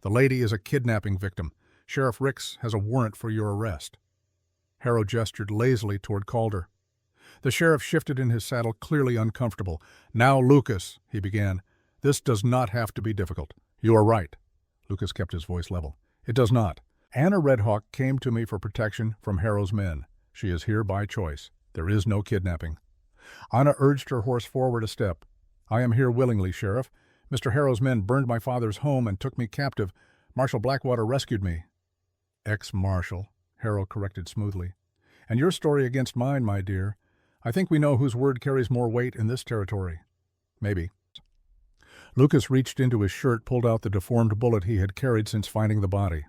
The lady is a kidnapping victim. Sheriff Ricks has a warrant for your arrest." Harrow gestured lazily toward Calder. The sheriff shifted in his saddle, clearly uncomfortable. "Now, Lucas," he began, "this does not have to be difficult." "You are right." Lucas kept his voice level. "It does not. Anna Red Hawk came to me for protection from Harrow's men. She is here by choice. There is no kidnapping." Anna urged her horse forward a step. "I am here willingly, Sheriff. Mr. Harrow's men burned my father's home and took me captive. Marshal Blackwater rescued me." "Ex-marshal," Harrow corrected smoothly. "And your story against mine, my dear. I think we know whose word carries more weight in this territory." "Maybe." Lucas reached into his shirt, pulled out the deformed bullet he had carried since finding the body.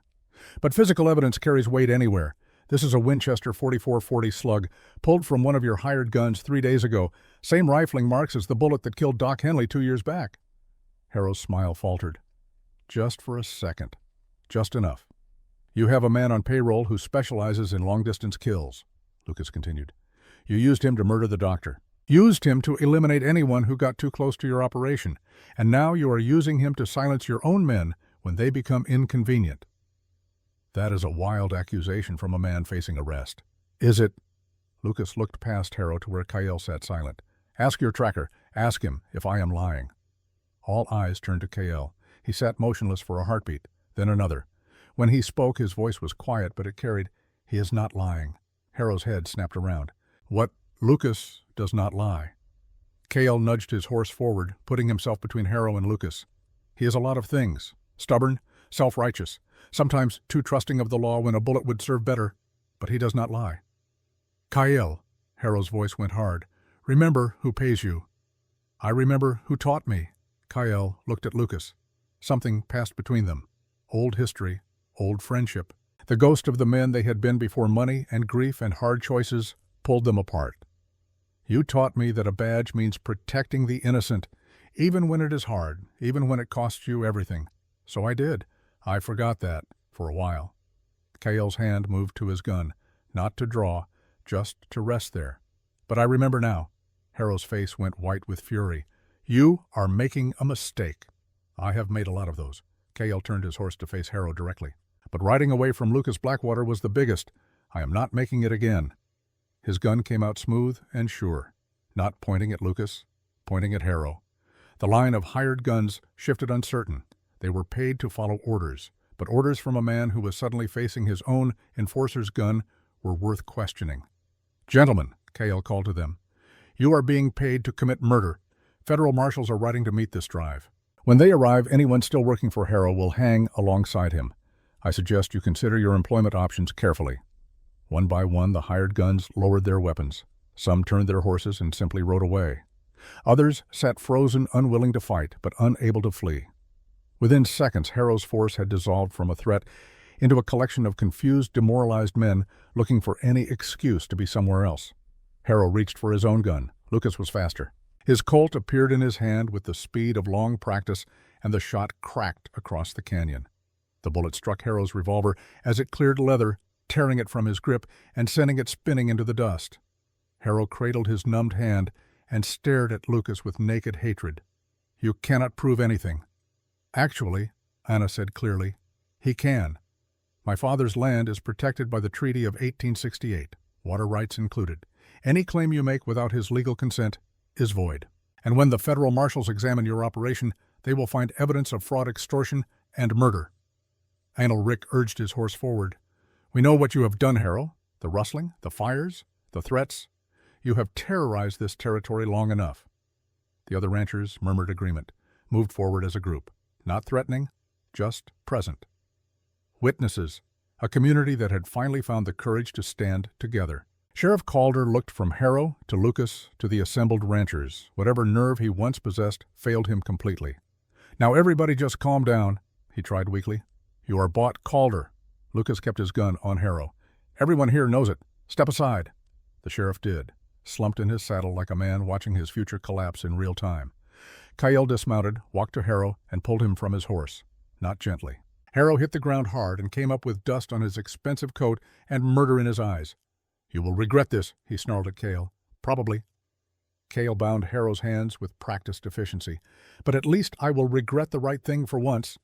"But physical evidence carries weight anywhere. This is a Winchester .44-40 slug, pulled from one of your hired guns 3 days ago. Same rifling marks as the bullet that killed Doc Henley 2 years back." Harrow's smile faltered. "Just for a second. Just enough. You have a man on payroll who specializes in long-distance kills," Lucas continued. "You used him to murder the doctor. Used him to eliminate anyone who got too close to your operation. And now you are using him to silence your own men when they become inconvenient." "That is a wild accusation from a man facing arrest." "Is it?" Lucas looked past Harrow to where Cale sat silent. "Ask your tracker. Ask him if I am lying." All eyes turned to Cale. He sat motionless for a heartbeat, then another. When he spoke, his voice was quiet, but it carried, "He is not lying." Harrow's head snapped around. "What? Lucas does not lie." Cale nudged his horse forward, putting himself between Harrow and Lucas. "He is a lot of things. Stubborn, self-righteous, sometimes too trusting of the law when a bullet would serve better, but he does not lie." "Cale," Harrow's voice went hard, "remember who pays you." "I remember who taught me." Cale looked at Lucas. Something passed between them. Old history, old friendship. The ghost of the men they had been before money and grief and hard choices pulled them apart. "You taught me that a badge means protecting the innocent, even when it is hard, even when it costs you everything. So I did. I forgot that, for a while." Cale's hand moved to his gun, not to draw, just to rest there. "But I remember now." Harrow's face went white with fury. "You are making a mistake." "I have made a lot of those." Cale turned his horse to face Harrow directly. "But riding away from Lucas Blackwater was the biggest. I am not making it again." His gun came out smooth and sure, not pointing at Lucas, pointing at Harrow. The line of hired guns shifted uncertain. They were paid to follow orders, but orders from a man who was suddenly facing his own enforcer's gun were worth questioning. "Gentlemen," Cale called to them, "you are being paid to commit murder. Federal marshals are riding to meet this drive. When they arrive, anyone still working for Harrow will hang alongside him. I suggest you consider your employment options carefully. One by one, the hired guns lowered their weapons. Some turned their horses and simply rode away. Others sat frozen, unwilling to fight, but unable to flee. Within seconds, Harrow's force had dissolved from a threat into a collection of confused, demoralized men looking for any excuse to be somewhere else. Harrow reached for his own gun. Lucas was faster. His Colt appeared in his hand with the speed of long practice, and the shot cracked across the canyon. The bullet struck Harrow's revolver as it cleared leather, tearing it from his grip and sending it spinning into the dust. Harrow cradled his numbed hand and stared at Lucas with naked hatred. "You cannot prove anything." "Actually," Anna said clearly, "he can. My father's land is protected by the Treaty of 1868, water rights included. Any claim you make without his legal consent is void. And when the federal marshals examine your operation, they will find evidence of fraud, extortion, and murder." Rick urged his horse forward. "We know what you have done, Harrow. The rustling, the fires, the threats. You have terrorized this territory long enough." The other ranchers murmured agreement, moved forward as a group, not threatening, just present. Witnesses, a community that had finally found the courage to stand together. Sheriff Calder looked from Harrow to Lucas to the assembled ranchers. Whatever nerve he once possessed failed him completely. "Now everybody just calm down," he tried weakly. "You are bought Calder." Lucas kept his gun on Harrow. "Everyone here knows it. Step aside." The sheriff did, slumped in his saddle like a man watching his future collapse in real time. Kyle dismounted, walked to Harrow, and pulled him from his horse, not gently. Harrow hit the ground hard and came up with dust on his expensive coat and murder in his eyes. "You will regret this," he snarled at Cale. "Probably." Cale bound Harrow's hands with practiced efficiency. "But at least I will regret the right thing for once."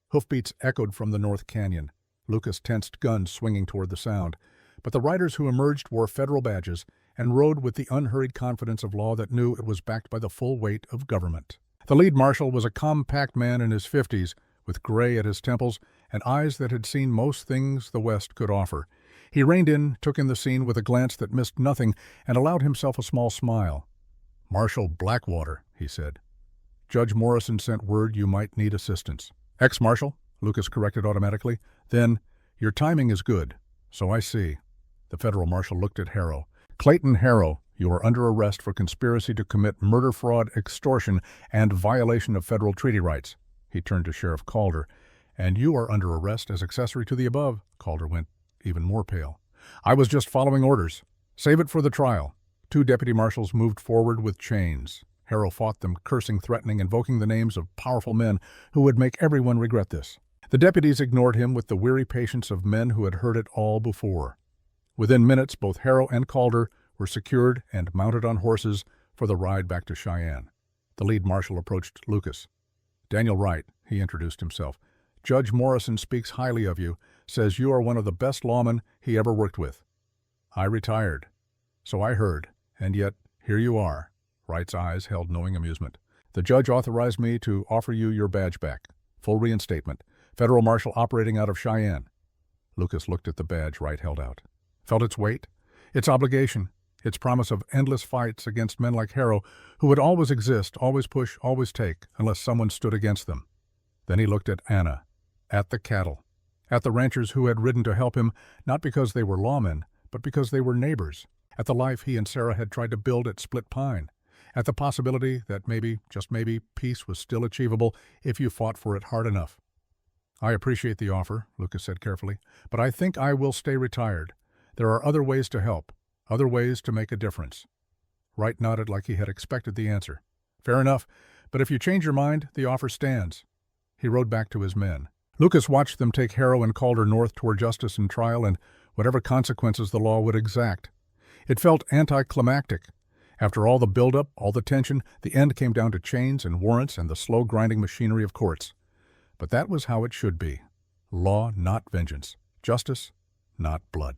Hoofbeats echoed from the North Canyon. Lucas tensed, guns swinging toward the sound. But the riders who emerged wore federal badges and rode with the unhurried confidence of law that knew it was backed by the full weight of government. The lead marshal was a compact man in his 50s, with gray at his temples and eyes that had seen most things the West could offer. He reined in, took in the scene with a glance that missed nothing, and allowed himself a small smile. "Marshal Blackwater," he said. "Judge Morrison sent word you might need assistance." "Ex-marshal," Lucas corrected automatically. Then, "Your timing is good." "So I see." The federal marshal looked at Harrow. "Clayton Harrow, you are under arrest for conspiracy to commit murder, fraud, extortion, and violation of federal treaty rights." He turned to Sheriff Calder. "And you are under arrest as accessory to the above." Calder went even more pale. "I was just following orders. Save it for the trial." Two deputy marshals moved forward with chains. Harrow fought them, cursing, threatening, invoking the names of powerful men who would make everyone regret this. The deputies ignored him with the weary patience of men who had heard it all before. Within minutes, both Harrow and Calder were secured and mounted on horses for the ride back to Cheyenne. The lead marshal approached Lucas. "Daniel Wright," he introduced himself. "Judge Morrison speaks highly of you, says you are one of the best lawmen he ever worked with." "I retired." "So I heard, and yet here you are." Wright's eyes held knowing amusement. "The judge authorized me to offer you your badge back. Full reinstatement. Federal marshal operating out of Cheyenne." Lucas looked at the badge Wright held out. Felt its weight, its obligation, its promise of endless fights against men like Harrow, who would always exist, always push, always take, unless someone stood against them. Then he looked at Anna, at the cattle, at the ranchers who had ridden to help him, not because they were lawmen, but because they were neighbors, at the life he and Sarah had tried to build at Split Pine, at the possibility that maybe, just maybe, peace was still achievable if you fought for it hard enough. "I appreciate the offer," Lucas said carefully, "but I think I will stay retired. There are other ways to help, other ways to make a difference." Wright nodded like he had expected the answer. "Fair enough, but if you change your mind, the offer stands." He rode back to his men. Lucas watched them take Harrow and Calder north toward justice and trial and whatever consequences the law would exact. It felt anticlimactic. After all the buildup, all the tension, the end came down to chains and warrants and the slow grinding machinery of courts. But that was how it should be. Law, not vengeance. Justice, not blood.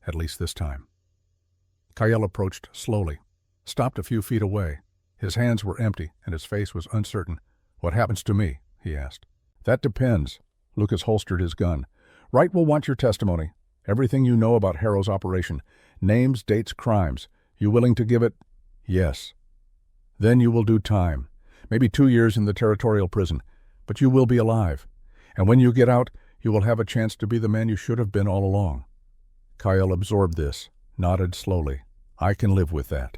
At least this time. Kyle approached slowly, stopped a few feet away. His hands were empty and his face was uncertain. "What happens to me?" he asked. "That depends." Lucas holstered his gun. "Wright will want your testimony. Everything you know about Harrow's operation. Names, dates, crimes. You willing to give it?" "Yes." "Then you will do time. maybe 2 years in the territorial prison, but you will be alive. And when you get out, you will have a chance to be the man you should have been all along. Kyle absorbed this, nodded slowly. I can live with that.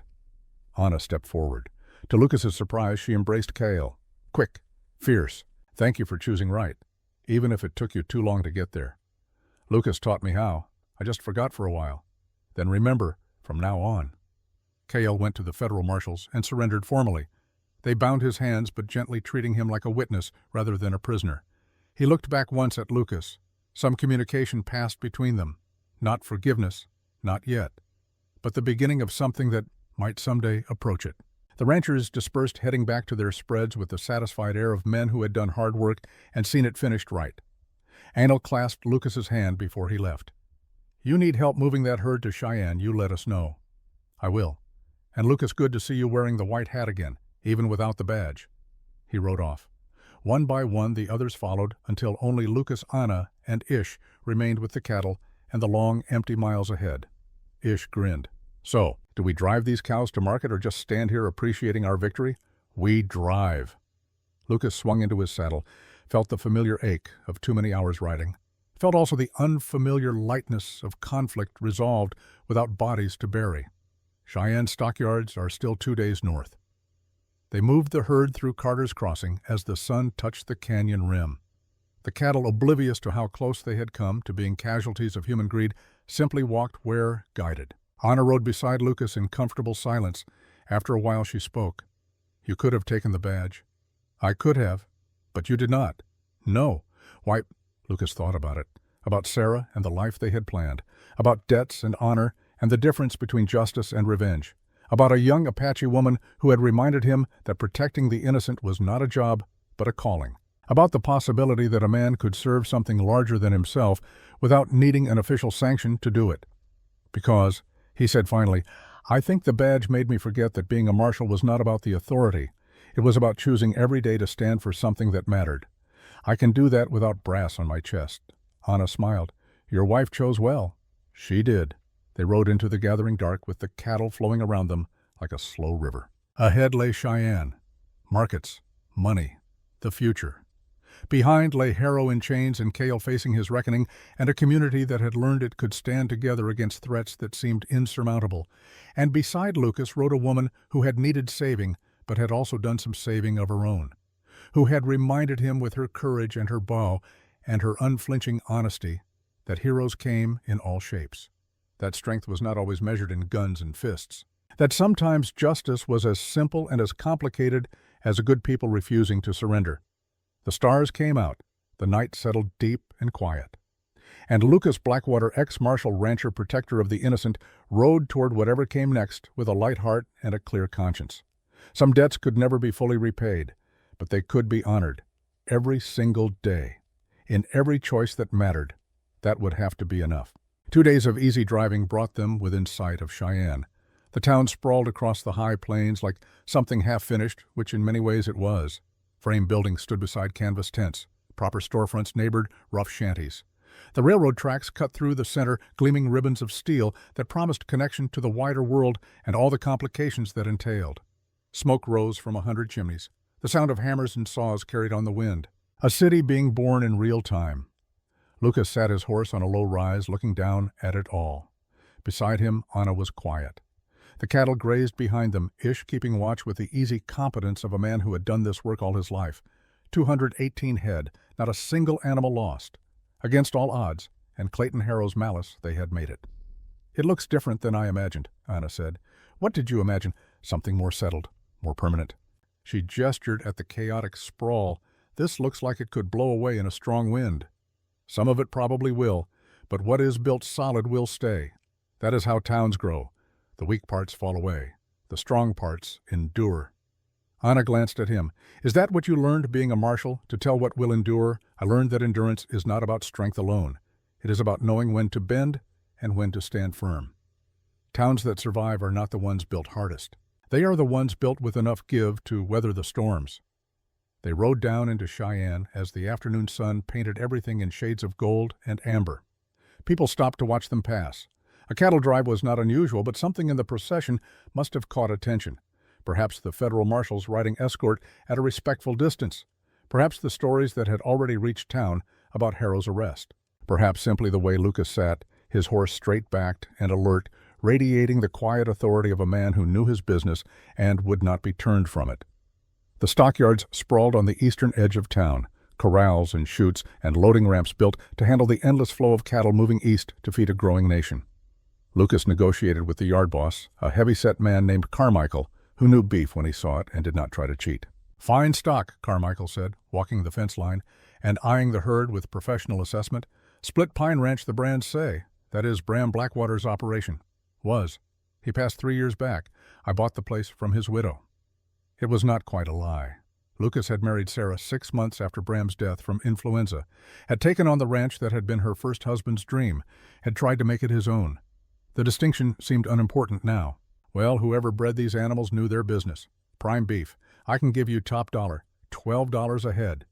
Anna stepped forward. To Lucas's surprise, she embraced Kyle. Quick, fierce. Thank you for choosing right, even if it took you too long to get there. Lucas taught me how. I just forgot for a while. Then remember, from now on. Kyle went to the federal marshals and surrendered formally. They bound his hands, but gently treating him like a witness rather than a prisoner. He looked back once at Lucas. Some communication passed between them. Not forgiveness, not yet, but the beginning of something that might someday approach it. The ranchers dispersed, heading back to their spreads with the satisfied air of men who had done hard work and seen it finished right. Anil clasped Lucas's hand before he left. You need help moving that herd to Cheyenne, you let us know. I will. And Lucas, good to see you wearing the white hat again, even without the badge. He rode off. One by one the others followed until only Lucas, Anna, and Ish remained with the cattle and the long, empty miles ahead. Ish grinned. So, do we drive these cows to market or just stand here appreciating our victory? We drive. Lucas swung into his saddle, felt the familiar ache of too many hours riding, felt also the unfamiliar lightness of conflict resolved without bodies to bury. Cheyenne stockyards are still 2 days north. They moved the herd through Carter's Crossing as the sun touched the canyon rim. The cattle, oblivious to how close they had come to being casualties of human greed, simply walked where guided. Anna rode beside Lucas in comfortable silence. After a while she spoke. You could have taken the badge. I could have, but you did not. No. Why, Lucas thought about it, about Sarah and the life they had planned, about debts and honor and the difference between justice and revenge, about a young Apache woman who had reminded him that protecting the innocent was not a job, but a calling, about the possibility that a man could serve something larger than himself without needing an official sanction to do it. Because, he said finally, I think the badge made me forget that being a marshal was not about the authority. It was about choosing every day to stand for something that mattered. I can do that without brass on my chest. Anna smiled. Your wife chose well. She did. They rode into the gathering dark with the cattle flowing around them like a slow river. Ahead lay Cheyenne. Markets, money, the future. Behind lay Harrow in chains and Cale facing his reckoning, and a community that had learned it could stand together against threats that seemed insurmountable. And beside Lucas rode a woman who had needed saving, but had also done some saving of her own, who had reminded him with her courage and her bow and her unflinching honesty that heroes came in all shapes, that strength was not always measured in guns and fists, that sometimes justice was as simple and as complicated as a good people refusing to surrender. The stars came out, the night settled deep and quiet, and Lucas Blackwater, ex-marshal rancher protector of the innocent, rode toward whatever came next with a light heart and a clear conscience. Some debts could never be fully repaid, but they could be honored. Every single day. In every choice that mattered. That would have to be enough. 2 days of easy driving brought them within sight of Cheyenne. The town sprawled across the high plains like something half-finished, which in many ways it was. Frame buildings stood beside canvas tents. Proper storefronts neighbored rough shanties. The railroad tracks cut through the center, gleaming ribbons of steel that promised connection to the wider world and all the complications that entailed. Smoke rose from 100 chimneys. The sound of hammers and saws carried on the wind. A city being born in real time. Lucas sat his horse on a low rise, looking down at it all. Beside him, Anna was quiet. The cattle grazed behind them, Ish keeping watch with the easy competence of a man who had done this work all his life. 218 head, not a single animal lost. Against all odds, and Clayton Harrow's malice, they had made it. It looks different than I imagined, Anna said. What did you imagine? Something more settled, more permanent. She gestured at the chaotic sprawl. This looks like it could blow away in a strong wind. Some of it probably will, but what is built solid will stay. That is how towns grow. The weak parts fall away. The strong parts endure. Anna glanced at him. Is that what you learned being a marshal, to tell what will endure? I learned that endurance is not about strength alone. It is about knowing when to bend and when to stand firm. Towns that survive are not the ones built hardest. They are the ones built with enough give to weather the storms. They rode down into Cheyenne as the afternoon sun painted everything in shades of gold and amber. People stopped to watch them pass. A cattle drive was not unusual, but something in the procession must have caught attention. Perhaps the federal marshals riding escort at a respectful distance. Perhaps the stories that had already reached town about Harrow's arrest. Perhaps simply the way Lucas sat, his horse straight-backed and alert, radiating the quiet authority of a man who knew his business and would not be turned from it. The stockyards sprawled on the eastern edge of town, corrals and chutes and loading ramps built to handle the endless flow of cattle moving east to feed a growing nation. Lucas negotiated with the yard boss, a heavy-set man named Carmichael, who knew beef when he saw it and did not try to cheat. "Fine stock," Carmichael said, walking the fence line and eyeing the herd with professional assessment. "Split Pine Ranch, the brands say. That is Bram Blackwater's operation. Was. He passed 3 years back. I bought the place from his widow." It was not quite a lie. Lucas had married Sarah 6 months after Bram's death from influenza, had taken on the ranch that had been her first husband's dream, had tried to make it his own. The distinction seemed unimportant now. Well, whoever bred these animals knew their business. Prime beef. I can give you top dollar, $12 a head.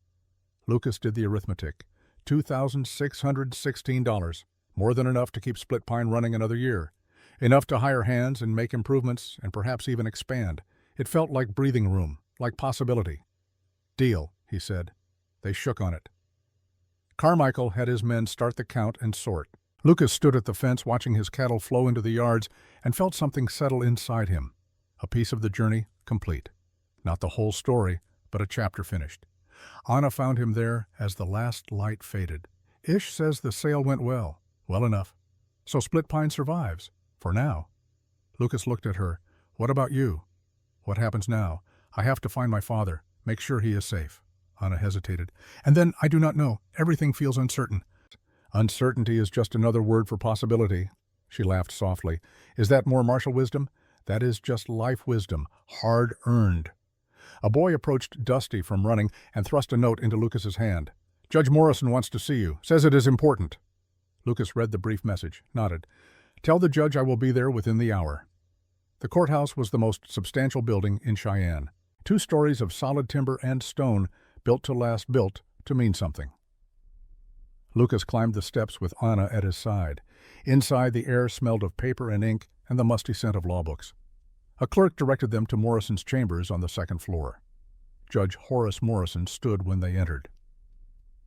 Lucas did the arithmetic. $2,616. More than enough to keep Split Pine running another year. Enough to hire hands and make improvements and perhaps even expand. It felt like breathing room, like possibility. "Deal," he said. They shook on it. Carmichael had his men start the count and sort. Lucas stood at the fence watching his cattle flow into the yards and felt something settle inside him. A piece of the journey complete. Not the whole story, but a chapter finished. Anna found him there as the last light faded. "Ish says the sale went well. Well enough. So Split Pine survives. For now." Lucas looked at her. "What about you?" "What happens now? I have to find my father. Make sure he is safe." Anna hesitated. "And then, I do not know. Everything feels uncertain." "Uncertainty is just another word for possibility." She laughed softly. "Is that more martial wisdom? That is just life wisdom, hard-earned." A boy approached Dusty from running and thrust a note into Lucas's hand. "Judge Morrison wants to see you. Says it is important." Lucas read the brief message, nodded. "Tell the judge I will be there within the hour." The courthouse was the most substantial building in Cheyenne. 2 stories of solid timber and stone, built to mean something. Lucas climbed the steps with Anna at his side. Inside, the air smelled of paper and ink and the musty scent of law books. A clerk directed them to Morrison's chambers on the 2nd floor. Judge Horace Morrison stood when they entered.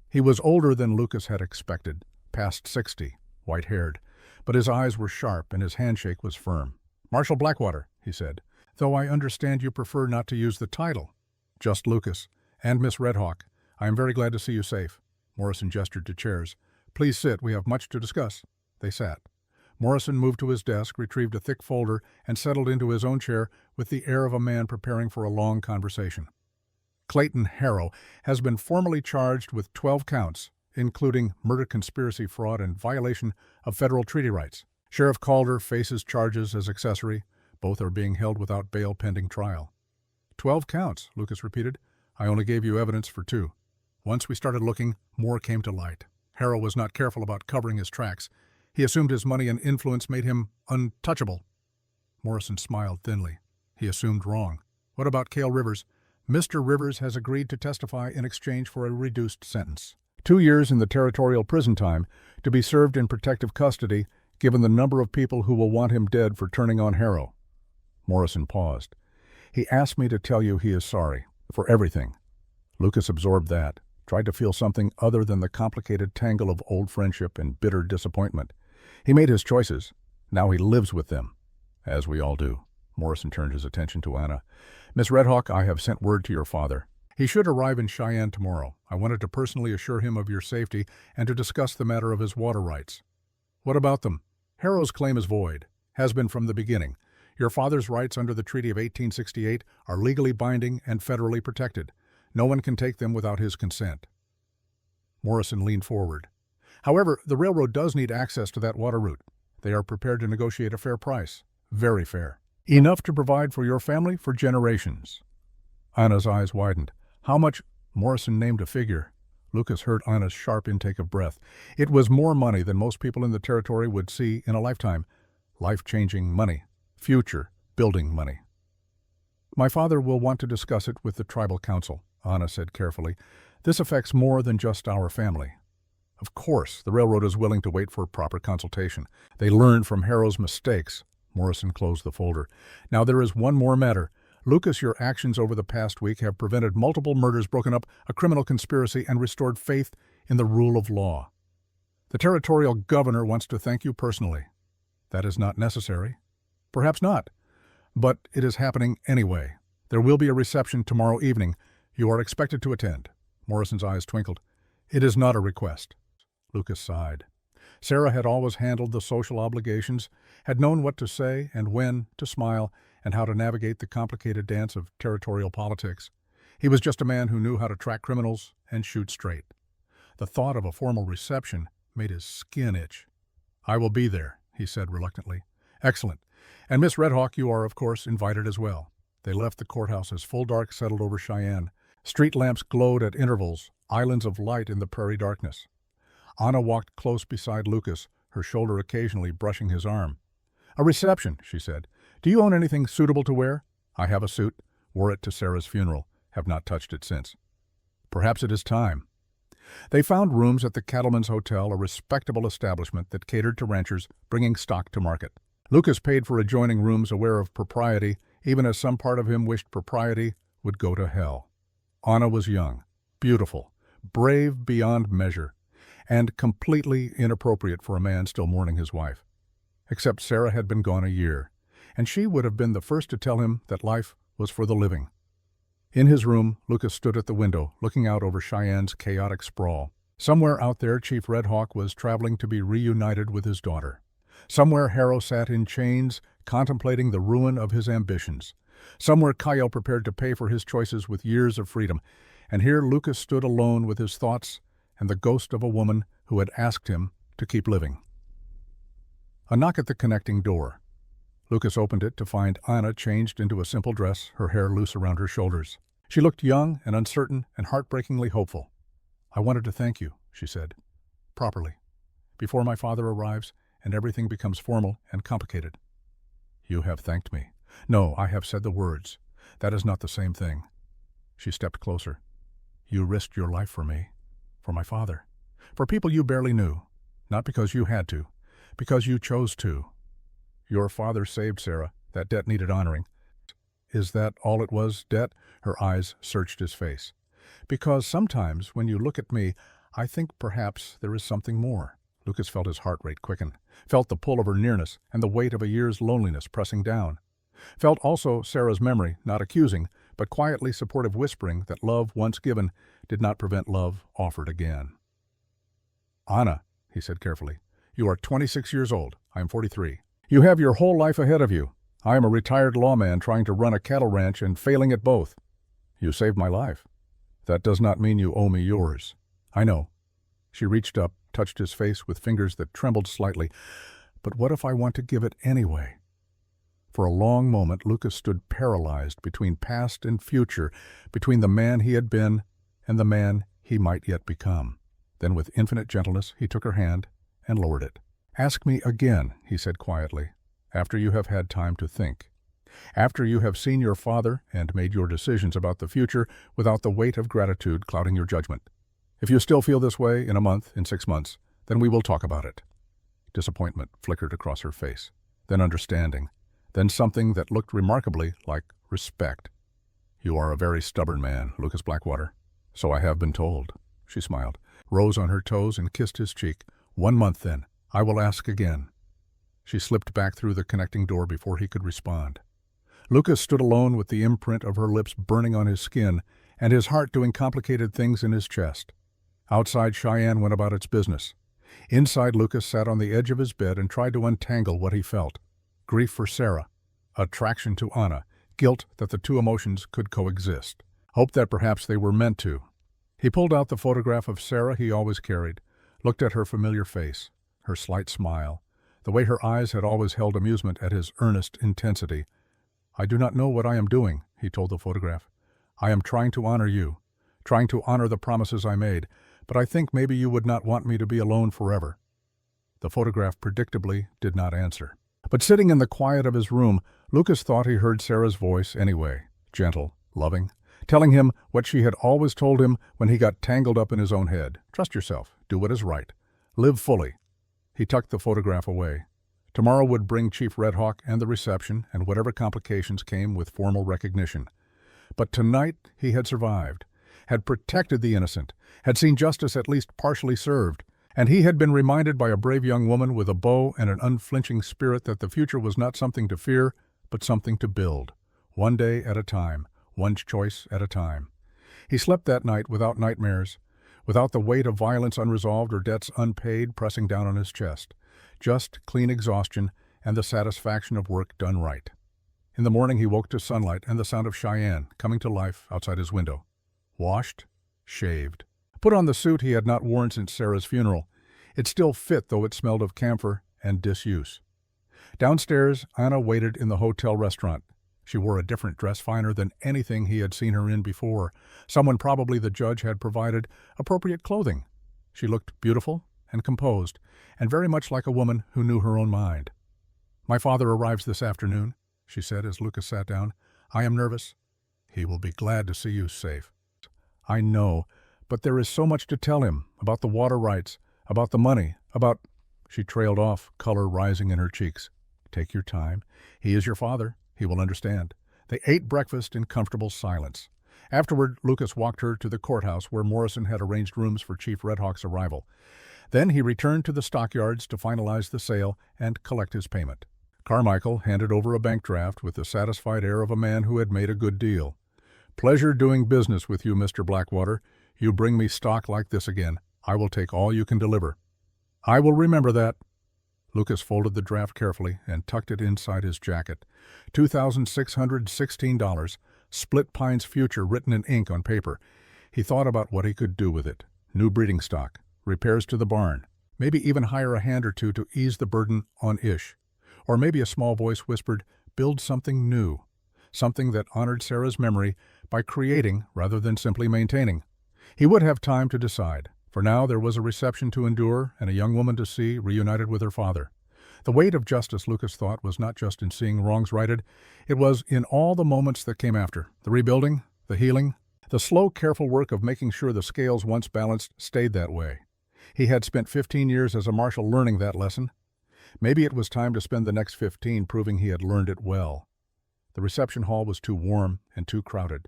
He was older than Lucas had expected, past 60, white-haired, but his eyes were sharp and his handshake was firm. "Marshal Blackwater," he said, "though I understand you prefer not to use the title." "Just Lucas. And Miss Redhawk. I am very glad to see you safe." Morrison gestured to chairs. "Please sit. We have much to discuss." They sat. Morrison moved to his desk, retrieved a thick folder, and settled into his own chair with the air of a man preparing for a long conversation. "Clayton Harrow has been formally charged with 12 counts, including murder, conspiracy, fraud, and violation of federal treaty rights. Sheriff Calder faces charges as accessory. Both are being held without bail pending trial." 12 counts, Lucas repeated. "I only gave you evidence for 2. Once we started looking, more came to light. Harrow was not careful about covering his tracks. He assumed his money and influence made him untouchable." Morrison smiled thinly. "He assumed wrong. What about Cale Rivers?" "Mr. Rivers has agreed to testify in exchange for a reduced sentence. 2 years in the territorial prison time, to be served in protective custody, given the number of people who will want him dead for turning on Harrow." Morrison paused. "He asked me to tell you he is sorry. For everything." Lucas absorbed that, tried to feel something other than the complicated tangle of old friendship and bitter disappointment. He made his choices. Now he lives with them. "As we all do." Morrison turned his attention to Anna. "Miss Redhawk, I have sent word to your father. He should arrive in Cheyenne tomorrow. I wanted to personally assure him of your safety and to discuss the matter of his water rights." "What about them?" "Harrow's claim is void. Has been from the beginning. Your father's rights under the Treaty of 1868 are legally binding and federally protected. No one can take them without his consent." Morrison leaned forward. "However, the railroad does need access to that water route. They are prepared to negotiate a fair price. Very fair. Enough to provide for your family for generations." Anna's eyes widened. "How much?" Morrison named a figure. Lucas heard Anna's sharp intake of breath. It was more money than most people in the territory would see in a lifetime. Life-changing money. Future building money. "My father will want to discuss it with the tribal council," Anna said carefully. "This affects more than just our family." "Of course, the railroad is willing to wait for proper consultation. They learned from Harrow's mistakes." Morrison closed the folder. "Now there is one more matter. Lucas, your actions over the past week have prevented multiple murders, broken up a criminal conspiracy, and restored faith in the rule of law. The territorial governor wants to thank you personally. That is not necessary. Perhaps not. But it is happening anyway. There will be a reception tomorrow evening. You are expected to attend. Morrison's eyes twinkled. It is not a request. Lucas sighed. Sarah had always handled the social obligations, had known what to say and when to smile, and how to navigate the complicated dance of territorial politics. He was just a man who knew how to track criminals and shoot straight. The thought of a formal reception made his skin itch. I will be there, he said reluctantly. Excellent. And Miss Redhawk, you are, of course, invited as well. They left the courthouse as full dark settled over Cheyenne. Street lamps glowed at intervals, islands of light in the prairie darkness. Anna walked close beside Lucas, her shoulder occasionally brushing his arm. A reception, she said. Do you own anything suitable to wear? I have a suit. Wore it to Sarah's funeral. Have not touched it since. Perhaps it is time. They found rooms at the Cattleman's Hotel, a respectable establishment that catered to ranchers bringing stock to market. Lucas paid for adjoining rooms, aware of propriety, even as some part of him wished propriety would go to hell. Anna was young, beautiful, brave beyond measure, and completely inappropriate for a man still mourning his wife. Except Sarah had been gone a year, and she would have been the first to tell him that life was for the living. In his room, Lucas stood at the window, looking out over Cheyenne's chaotic sprawl. Somewhere out there, Chief Red Hawk was traveling to be reunited with his daughter. Somewhere Harrow sat in chains, contemplating the ruin of his ambitions. Somewhere Kyle prepared to pay for his choices with years of freedom. And here Lucas stood alone with his thoughts and the ghost of a woman who had asked him to keep living. A knock at the connecting door. Lucas opened it to find Anna changed into a simple dress, her hair loose around her shoulders. She looked young and uncertain and heartbreakingly hopeful. I wanted to thank you, she said, properly, before my father arrives and everything becomes formal and complicated. You have thanked me. No, I have said the words. That is not the same thing. She stepped closer. You risked your life for me, for my father, for people you barely knew, not because you had to, because you chose to. Your father saved Sarah. That debt needed honoring. Is that all it was, debt? Her eyes searched his face. Because sometimes when you look at me, I think perhaps there is something more. Lucas felt his heart rate quicken, felt the pull of her nearness and the weight of a year's loneliness pressing down. Felt also Sarah's memory, not accusing, but quietly supportive whispering that love once given did not prevent love offered again. Anna, he said carefully, you are 26 years old. I am 43. You have your whole life ahead of you. I am a retired lawman trying to run a cattle ranch and failing at both. You saved my life. That does not mean you owe me yours. I know. She reached up, touched his face with fingers that trembled slightly. But what if I want to give it anyway? For a long moment, Lucas stood paralyzed between past and future, between the man he had been and the man he might yet become. Then with infinite gentleness, he took her hand and lowered it. Ask me again, he said quietly, after you have had time to think. After you have seen your father and made your decisions about the future without the weight of gratitude clouding your judgment. If you still feel this way in a month, in 6 months, then we will talk about it. Disappointment flickered across her face, then understanding, then something that looked remarkably like respect. You are a very stubborn man, Lucas Blackwater. So I have been told. She smiled, rose on her toes and kissed his cheek. 1 month then. I will ask again. She slipped back through the connecting door before he could respond. Lucas stood alone with the imprint of her lips burning on his skin and his heart doing complicated things in his chest. Outside, Cheyenne went about its business. Inside, Lucas sat on the edge of his bed and tried to untangle what he felt. Grief for Sarah, attraction to Anna, guilt that the two emotions could coexist, hope that perhaps they were meant to. He pulled out the photograph of Sarah he always carried, looked at her familiar face, her slight smile, the way her eyes had always held amusement at his earnest intensity. I do not know what I am doing, he told the photograph. I am trying to honor you, trying to honor the promises I made, but I think maybe you would not want me to be alone forever. The photograph predictably did not answer. But sitting in the quiet of his room, Lucas thought he heard Sarah's voice anyway, gentle, loving, telling him what she had always told him when he got tangled up in his own head. Trust yourself. Do what is right. Live fully. He tucked the photograph away, Tomorrow would bring Chief Red Hawk and the reception and whatever complications came with formal recognition. But tonight he had survived, had protected the innocent, had seen justice at least partially served, and he had been reminded by a brave young woman with a bow and an unflinching spirit that the future was not something to fear, but something to build, one day at a time, one choice at a time. He slept that night without nightmares, without the weight of violence unresolved or debts unpaid pressing down on his chest, just clean exhaustion and the satisfaction of work done right. In the morning he woke to sunlight and the sound of Cheyenne coming to life outside his window. Washed, shaved, put on the suit he had not worn since Sarah's funeral. It still fit, though it smelled of camphor and disuse. Downstairs, Anna waited in the hotel restaurant. She wore a different dress, finer than anything he had seen her in before. Someone, probably the judge, had provided appropriate clothing. She looked beautiful and composed, and very much like a woman who knew her own mind. "My father arrives this afternoon," she said as Lucas sat down. "I am nervous." "He will be glad to see you safe." "I know, but there is so much to tell him, about the water rights, about the money, about—" She trailed off, color rising in her cheeks. "Take your time. He is your father. He will understand." They ate breakfast in comfortable silence. Afterward, Lucas walked her to the courthouse where Morrison had arranged rooms for Chief Red Hawk's arrival. Then he returned to the stockyards to finalize the sale and collect his payment. Carmichael handed over a bank draft with the satisfied air of a man who had made a good deal. "Pleasure doing business with you, Mr. Blackwater. You bring me stock like this again. I will take all you can deliver." "I will remember that." Lucas folded the draft carefully and tucked it inside his jacket. $2,616, Split Pines Future written in ink on paper. He thought about what he could do with it. New breeding stock, repairs to the barn, maybe even hire a hand or two to ease the burden on Ish. Or maybe a small voice whispered, build something new, something that honored Sarah's memory by creating rather than simply maintaining. He would have time to decide. For now there was a reception to endure and a young woman to see reunited with her father. The weight of justice, Lucas thought, was not just in seeing wrongs righted. It was in all the moments that came after. The rebuilding, the healing, the slow, careful work of making sure the scales once balanced stayed that way. He had spent 15 years as a marshal learning that lesson. Maybe it was time to spend the next 15 proving he had learned it well. The reception hall was too warm and too crowded.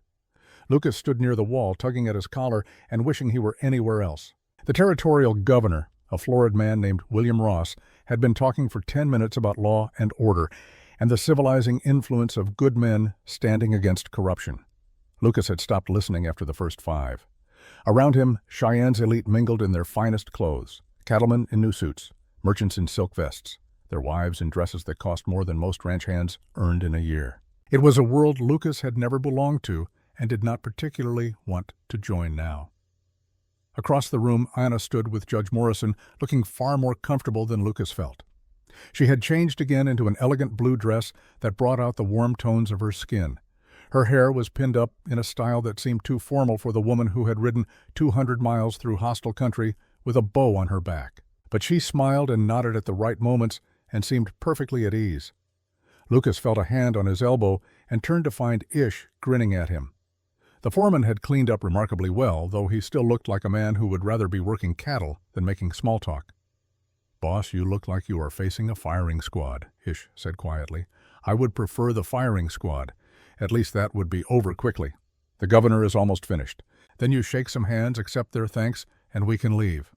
Lucas stood near the wall, tugging at his collar and wishing he were anywhere else. The territorial governor, a florid man named William Ross, had been talking for 10 minutes about law and order and the civilizing influence of good men standing against corruption. Lucas had stopped listening after the first 5. Around him, Cheyenne's elite mingled in their finest clothes, cattlemen in new suits, merchants in silk vests, their wives in dresses that cost more than most ranch hands earned in a year. It was a world Lucas had never belonged to and did not particularly want to join now. Across the room, Anna stood with Judge Morrison, looking far more comfortable than Lucas felt. She had changed again into an elegant blue dress that brought out the warm tones of her skin. Her hair was pinned up in a style that seemed too formal for the woman who had ridden 200 miles through hostile country with a bow on her back. But she smiled and nodded at the right moments and seemed perfectly at ease. Lucas felt a hand on his elbow and turned to find Ish grinning at him. The foreman had cleaned up remarkably well, though he still looked like a man who would rather be working cattle than making small talk. "Boss, you look like you are facing a firing squad," Ish said quietly. "I would prefer the firing squad. At least that would be over quickly. The governor is almost finished. Then you shake some hands, accept their thanks, and we can leave."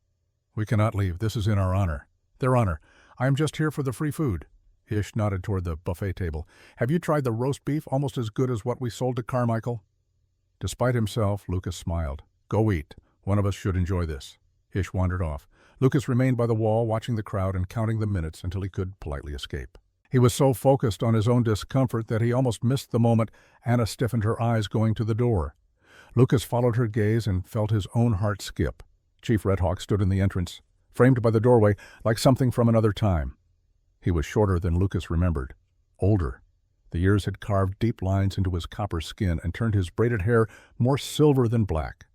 "We cannot leave. This is in our honor." "Their honor. I am just here for the free food." Ish nodded toward the buffet table. "Have you tried the roast beef, almost as good as what we sold to Carmichael?" Despite himself, Lucas smiled. "Go eat. One of us should enjoy this." Ish wandered off. Lucas remained by the wall, watching the crowd and counting the minutes until he could politely escape. He was so focused on his own discomfort that he almost missed the moment Anna stiffened her eyes going to the door. Lucas followed her gaze and felt his own heart skip. Chief Red Hawk stood in the entrance, framed by the doorway like something from another time. He was shorter than Lucas remembered, older. The years had carved deep lines into his copper skin and turned his braided hair more silver than black.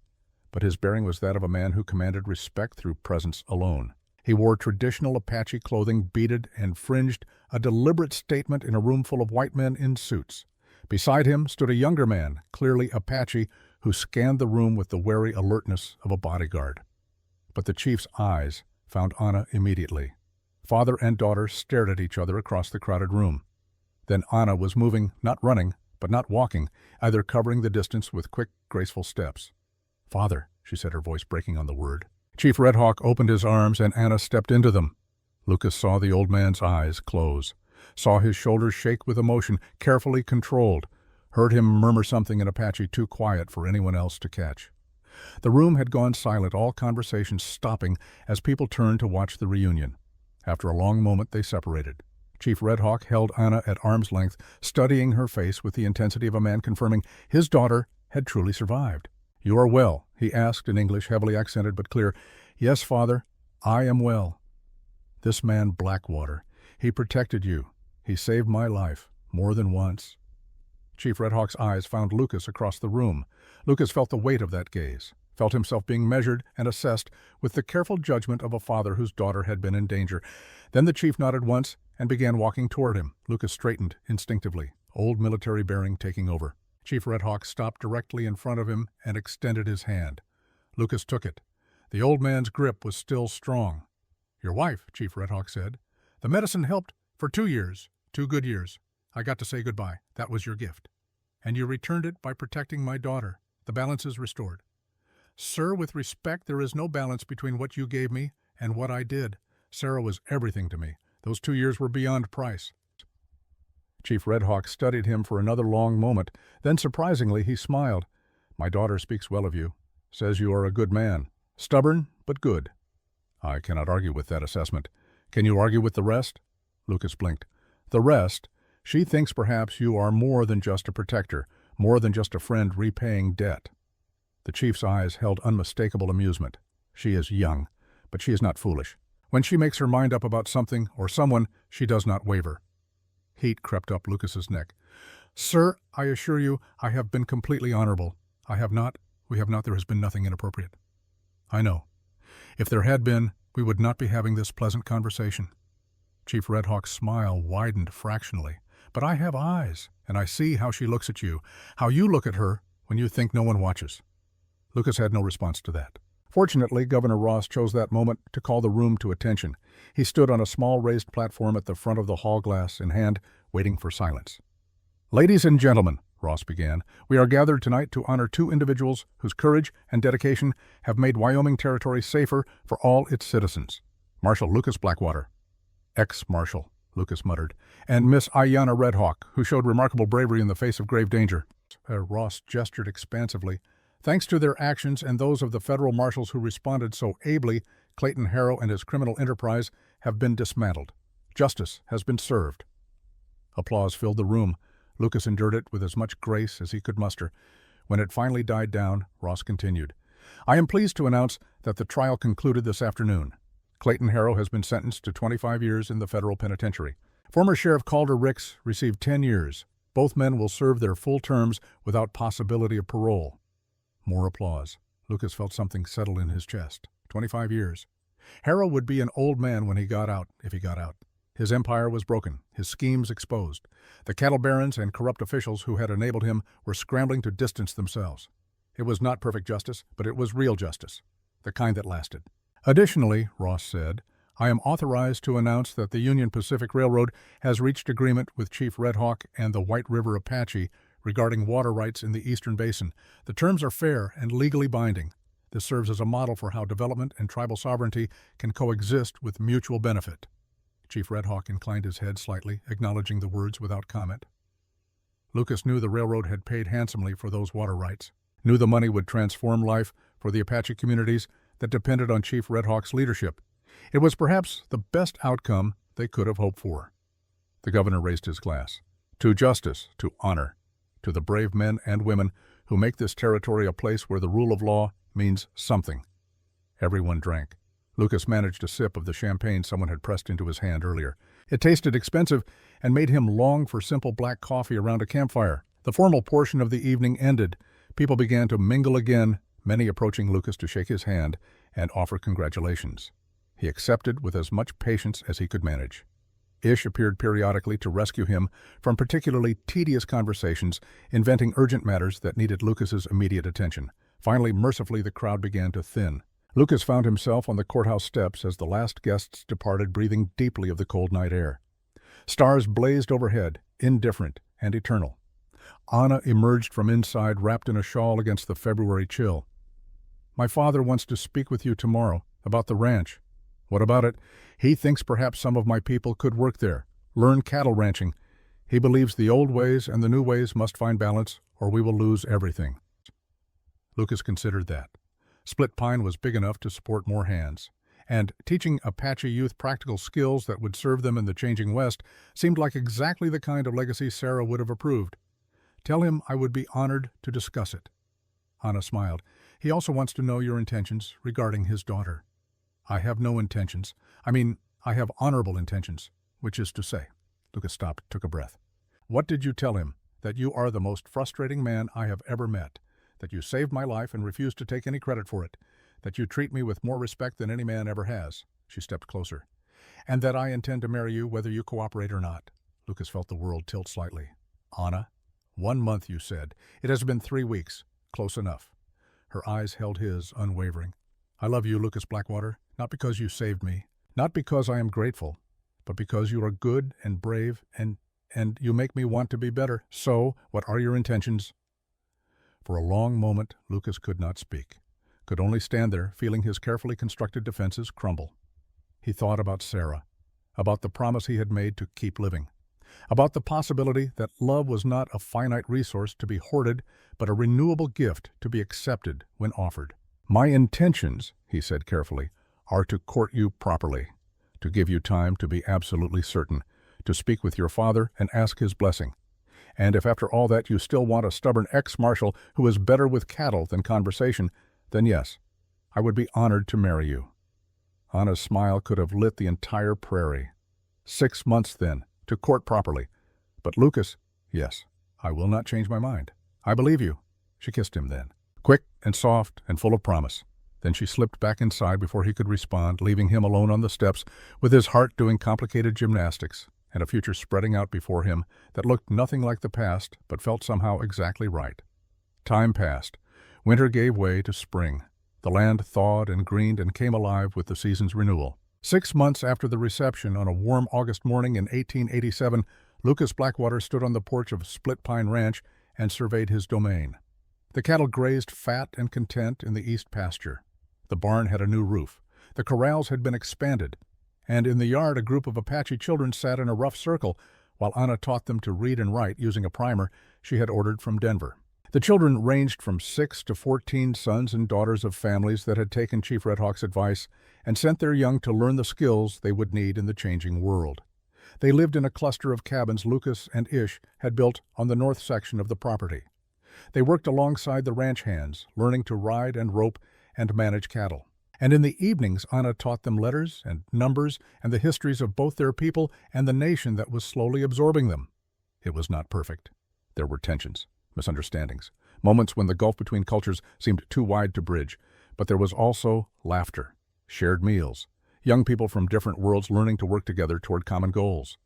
But his bearing was that of a man who commanded respect through presence alone. He wore traditional Apache clothing, beaded and fringed, a deliberate statement in a room full of white men in suits. Beside him stood a younger man, clearly Apache, who scanned the room with the wary alertness of a bodyguard. But the chief's eyes found Anna immediately. Father and daughter stared at each other across the crowded room. Then Anna was moving, not running, but not walking, either covering the distance with quick, graceful steps. "Father," she said, her voice breaking on the word. Chief Red Hawk opened his arms and Anna stepped into them. Lucas saw the old man's eyes close, saw his shoulders shake with emotion, carefully controlled, heard him murmur something in Apache too quiet for anyone else to catch. The room had gone silent, all conversations stopping as people turned to watch the reunion. After a long moment, they separated. Chief Red Hawk held Anna at arm's length, studying her face with the intensity of a man confirming his daughter had truly survived. "You are well?" he asked in English, heavily accented but clear. "Yes, Father, I am well." "This man Blackwater, he protected you. He saved my life, more than once." Chief Red Hawk's eyes found Lucas across the room. Lucas felt the weight of that gaze, felt himself being measured and assessed with the careful judgment of a father whose daughter had been in danger. Then the chief nodded once and began walking toward him. Lucas straightened instinctively, old military bearing taking over. Chief Red Hawk stopped directly in front of him and extended his hand. Lucas took it. The old man's grip was still strong. "Your wife," Chief Red Hawk said. "The medicine helped for 2 years, 2 good years. I got to say goodbye. That was your gift. And you returned it by protecting my daughter. The balance is restored. Sir, with respect, there is no balance between what you gave me and what I did. Sarah was everything to me. Those 2 years were beyond price." Chief Red Hawk studied him for another long moment. Then, surprisingly, he smiled. "My daughter speaks well of you. Says you are a good man. Stubborn, but good." "I cannot argue with that assessment. Can you argue with the rest?" Lucas blinked. "The rest? She thinks perhaps you are more than just a protector, more than just a friend repaying debt." The chief's eyes held unmistakable amusement. "She is young, but she is not foolish. When she makes her mind up about something or someone, she does not waver." Heat crept up Lucas's neck. "Sir, I assure you, I have been completely honorable. We have not, there has been nothing inappropriate." "I know. If there had been, we would not be having this pleasant conversation." Chief Red Hawk's smile widened fractionally. "But I have eyes, and I see how she looks at you, how you look at her when you think no one watches." Lucas had no response to that. Fortunately, Governor Ross chose that moment to call the room to attention. He stood on a small raised platform at the front of the hall, glass in hand, waiting for silence. "Ladies and gentlemen," Ross began, "we are gathered tonight to honor 2 individuals whose courage and dedication have made Wyoming Territory safer for all its citizens. Marshal Lucas Blackwater." "Ex-Marshal," Lucas muttered, "and Miss Ayanna Red Hawk, who showed remarkable bravery in the face of grave danger." Ross gestured expansively. "Thanks to their actions and those of the federal marshals who responded so ably, Clayton Harrow and his criminal enterprise have been dismantled. Justice has been served." Applause filled the room. Lucas endured it with as much grace as he could muster. When it finally died down, Ross continued, "I am pleased to announce that the trial concluded this afternoon. Clayton Harrow has been sentenced to 25 years in the federal penitentiary. Former Sheriff Calder Ricks received 10 years. Both men will serve their full terms without possibility of parole." More applause. Lucas felt something settle in his chest. 25 years. Harrow would be an old man when he got out, if he got out. His empire was broken, his schemes exposed. The cattle barons and corrupt officials who had enabled him were scrambling to distance themselves. It was not perfect justice, but it was real justice, the kind that lasted. "Additionally," Ross said, "I am authorized to announce that the Union Pacific Railroad has reached agreement with Chief Red Hawk and the White River Apache regarding water rights in the Eastern Basin. The terms are fair and legally binding. This serves as a model for how development and tribal sovereignty can coexist with mutual benefit." Chief Red Hawk inclined his head slightly, acknowledging the words without comment. Lucas knew the railroad had paid handsomely for those water rights, knew the money would transform life for the Apache communities that depended on Chief Red Hawk's leadership. It was perhaps the best outcome they could have hoped for. The governor raised his glass. "To justice, to honor, to the brave men and women who make this territory a place where the rule of law means something." Everyone drank. Lucas managed a sip of the champagne someone had pressed into his hand earlier. It tasted expensive and made him long for simple black coffee around a campfire. The formal portion of the evening ended. People began to mingle again, many approaching Lucas to shake his hand and offer congratulations. He accepted with as much patience as he could manage. Ish appeared periodically to rescue him from particularly tedious conversations, inventing urgent matters that needed Lucas's immediate attention. Finally, mercifully, the crowd began to thin. Lucas found himself on the courthouse steps as the last guests departed, breathing deeply of the cold night air. Stars blazed overhead, indifferent and eternal. Anna emerged from inside, wrapped in a shawl against the February chill. "My father wants to speak with you tomorrow, about the ranch." "What about it?" "He thinks perhaps some of my people could work there, learn cattle ranching. He believes the old ways and the new ways must find balance, or we will lose everything." Lucas considered that. Split Pine was big enough to support more hands, and teaching Apache youth practical skills that would serve them in the changing West seemed like exactly the kind of legacy Sarah would have approved. "Tell him I would be honored to discuss it." Anna smiled. "He also wants to know your intentions regarding his daughter." "I have no intentions. I have honorable intentions, which is to say." Lucas stopped, took a breath. "What did you tell him? That you are the most frustrating man I have ever met, that you saved my life and refuse to take any credit for it, that you treat me with more respect than any man ever has." She stepped closer. "And that I intend to marry you whether you cooperate or not." Lucas felt the world tilt slightly. "Anna, 1 month, you said. It has been 3 weeks. Close enough." Her eyes held his, unwavering. "I love you, Lucas Blackwater, not because you saved me, not because I am grateful, but because you are good and brave and you make me want to be better. So, what are your intentions?" For a long moment, Lucas could not speak, could only stand there, feeling his carefully constructed defenses crumble. He thought about Sarah, about the promise he had made to keep living, about the possibility that love was not a finite resource to be hoarded, but a renewable gift to be accepted when offered. "My intentions," he said carefully, "are to court you properly, to give you time to be absolutely certain, to speak with your father and ask his blessing. And if after all that you still want a stubborn ex-marshal who is better with cattle than conversation, then yes, I would be honored to marry you." Anna's smile could have lit the entire prairie. 6 months, then, to court properly. "But Lucas—" "Yes, I will not change my mind. I believe you." She kissed him then, quick and soft and full of promise. Then she slipped back inside before he could respond, leaving him alone on the steps with his heart doing complicated gymnastics and a future spreading out before him that looked nothing like the past but felt somehow exactly right. Time passed. Winter gave way to spring. The land thawed and greened and came alive with the season's renewal. 6 months after the reception, on a warm August morning in 1887, Lucas Blackwater stood on the porch of Split Pine Ranch and surveyed his domain. The cattle grazed fat and content in the east pasture. The barn had a new roof. The corrals had been expanded. And in the yard a group of Apache children sat in a rough circle while Anna taught them to read and write using a primer she had ordered from Denver. The children ranged from 6 to 14 sons and daughters of families that had taken Chief Red Hawk's advice and sent their young to learn the skills they would need in the changing world. They lived in a cluster of cabins Lucas and Ish had built on the north section of the property. They worked alongside the ranch hands, learning to ride and rope and manage cattle. And in the evenings, Anna taught them letters and numbers and the histories of both their people and the nation that was slowly absorbing them. It was not perfect. There were tensions, misunderstandings, moments when the gulf between cultures seemed too wide to bridge. But there was also laughter, shared meals, young people from different worlds learning to work together toward common goals.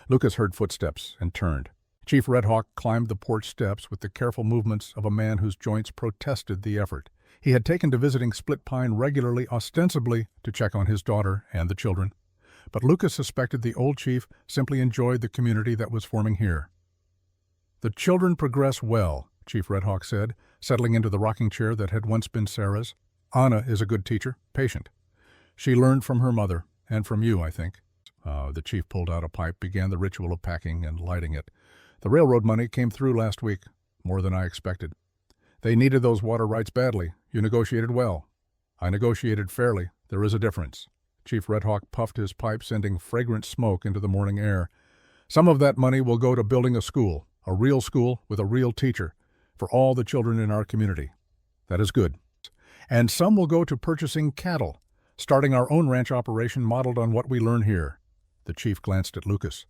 Lucas heard footsteps and turned. Chief Red Hawk climbed the porch steps with the careful movements of a man whose joints protested the effort. He had taken to visiting Split Pine regularly, ostensibly to check on his daughter and the children. But Lucas suspected the old chief simply enjoyed the community that was forming here. "The children progress well," Chief Red Hawk said, settling into the rocking chair that had once been Sarah's. "Anna is a good teacher, patient. She learned from her mother, and from you, I think." The chief pulled out a pipe, began the ritual of packing and lighting it. "The railroad money came through last week, more than I expected. They needed those water rights badly. You negotiated well." "I negotiated fairly. There is a difference." Chief Red Hawk puffed his pipe, sending fragrant smoke into the morning air. "Some of that money will go to building a real school with a real teacher, for all the children in our community. That is good. And some will go to purchasing cattle, starting our own ranch operation modeled on what we learn here." The chief glanced at Lucas.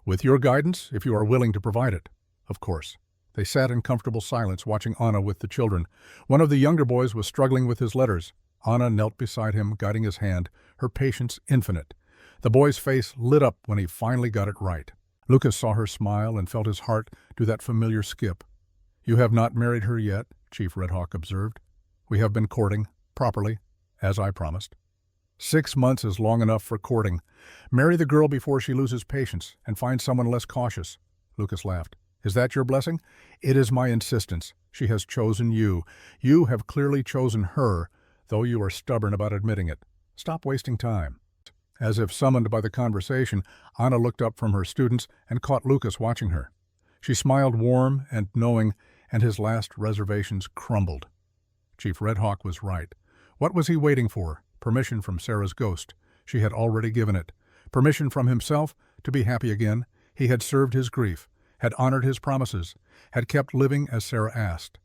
"With your guidance, if you are willing to provide it." "Of course." They sat in comfortable silence, watching Anna with the children. One of the younger boys was struggling with his letters. Anna knelt beside him, guiding his hand, her patience infinite. The boy's face lit up when he finally got it right. Lucas saw her smile and felt his heart do that familiar skip. "You have not married her yet," Chief Red Hawk observed. "We have been courting, properly, as I promised. 6 months is long enough for courting. Marry the girl before she loses patience and find someone less cautious." Lucas laughed. "Is that your blessing?" "It is my insistence. She has chosen you. You have clearly chosen her, though you are stubborn about admitting it. Stop wasting time." As if summoned by the conversation, Anna looked up from her students and caught Lucas watching her. She smiled warm and knowing, and his last reservations crumbled. Chief Red Hawk was right. What was he waiting for? Permission from Sarah's ghost. She had already given it. Permission from himself to be happy again. He had served his grief, had honored his promises, had kept living as Sarah asked.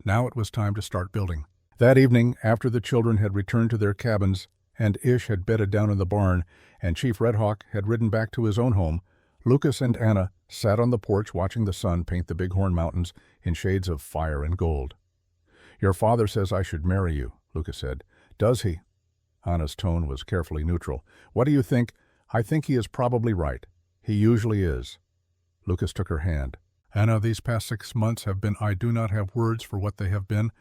Now it was time to start building. That evening, after the children had returned to their cabins, and Ish had bedded down in the barn, and Chief Red Hawk had ridden back to his own home, Lucas and Anna sat on the porch watching the sun paint the Bighorn Mountains in shades of fire and gold. "Your father says I should marry you," Lucas said. "Does he?" Anna's tone was carefully neutral. "What do you think?" "I think he is probably right. He usually is." Lucas took her hand. "Anna, these past 6 months have been, I do not have words for what they have been.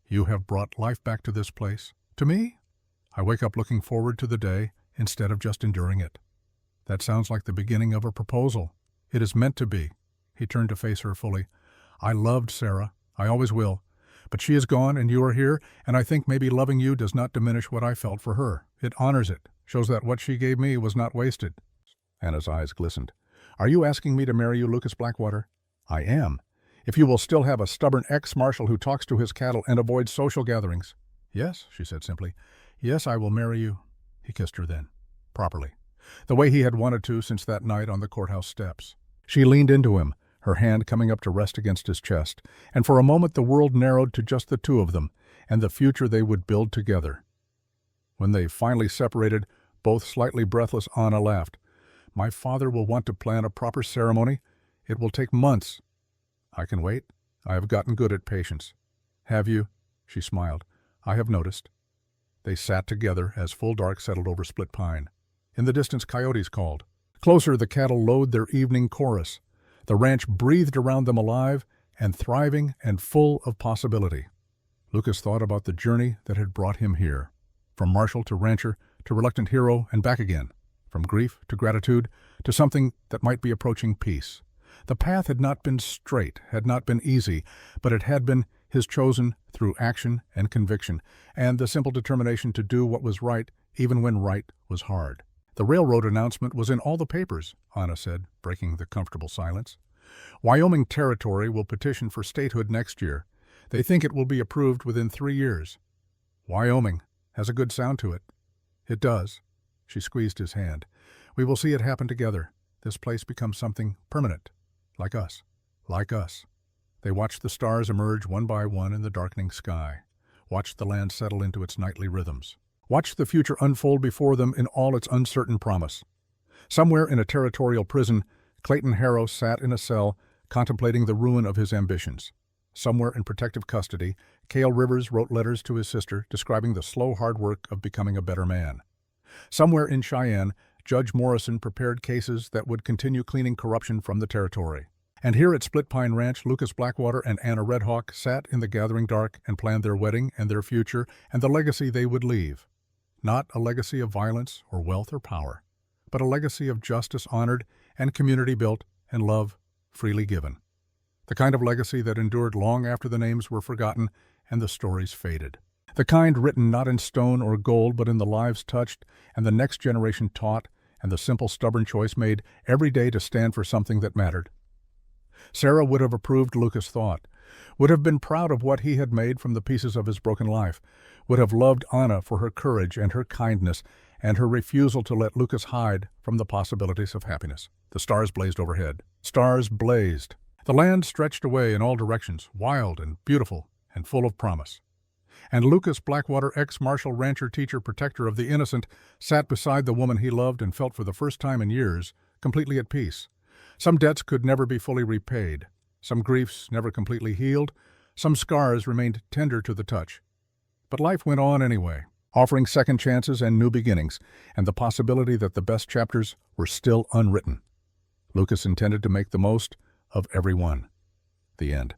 You have brought life back to this place. To me? I wake up looking forward to the day instead of just enduring it. That sounds like the beginning of a proposal. It is meant to be." He turned to face her fully. "I loved Sarah. I always will. But she is gone and you are here, and I think maybe loving you does not diminish what I felt for her. It honors it, shows that what she gave me was not wasted." Anna's eyes glistened. "Are you asking me to marry you, Lucas Blackwater?" "I am. If you will still have a stubborn ex-marshal who talks to his cattle and avoids social gatherings." "Yes," she said simply. "Yes, I will marry you." He kissed her then, properly, the way he had wanted to since that night on the courthouse steps. She leaned into him, her hand coming up to rest against his chest, and for a moment the world narrowed to just the two of them and the future they would build together. When they finally separated, both slightly breathless, Anna laughed. "My father will want to plan a proper ceremony. It will take months." "I can wait. I have gotten good at patience." "Have you?" She smiled. "I have noticed." They sat together as full dark settled over Split Pine. In the distance, coyotes called. Closer, the cattle lowed their evening chorus. The ranch breathed around them alive and thriving and full of possibility. Lucas thought about the journey that had brought him here. From marshal to rancher to reluctant hero and back again. From grief to gratitude to something that might be approaching peace. The path had not been straight, had not been easy, but it had been his chosen through action and conviction, and the simple determination to do what was right even when right was hard. "The railroad announcement was in all the papers," Anna said, breaking the comfortable silence. "Wyoming Territory will petition for statehood next year. They think it will be approved within 3 years. Wyoming has a good sound to it." "It does." She squeezed his hand. "We will see it happen together. This place becomes something permanent. Like us. Like us." They watched the stars emerge one by one in the darkening sky. Watched the land settle into its nightly rhythms. Watched the future unfold before them in all its uncertain promise. Somewhere in a territorial prison, Clayton Harrow sat in a cell, contemplating the ruin of his ambitions. Somewhere in protective custody, Cale Rivers wrote letters to his sister describing the slow hard work of becoming a better man. Somewhere in Cheyenne, Judge Morrison prepared cases that would continue cleaning corruption from the territory. And here at Split Pine Ranch, Lucas Blackwater and Anna Red Hawk sat in the gathering dark and planned their wedding and their future and the legacy they would leave. Not a legacy of violence or wealth or power, but a legacy of justice honored and community built and love freely given. The kind of legacy that endured long after the names were forgotten and the stories faded. The kind written not in stone or gold, but in the lives touched and the next generation taught and the simple stubborn choice made every day to stand for something that mattered. Sarah would have approved Lucas' thought, would have been proud of what he had made from the pieces of his broken life, would have loved Anna for her courage and her kindness and her refusal to let Lucas hide from the possibilities of happiness. The stars blazed overhead. Stars blazed. The land stretched away in all directions, wild and beautiful and full of promise. And Lucas Blackwater, ex-marshal, rancher, teacher, protector of the innocent, sat beside the woman he loved and felt for the first time in years, completely at peace. Some debts could never be fully repaid. Some griefs never completely healed. Some scars remained tender to the touch. But life went on anyway, offering second chances and new beginnings, and the possibility that the best chapters were still unwritten. Lucas intended to make the most of every one. The end.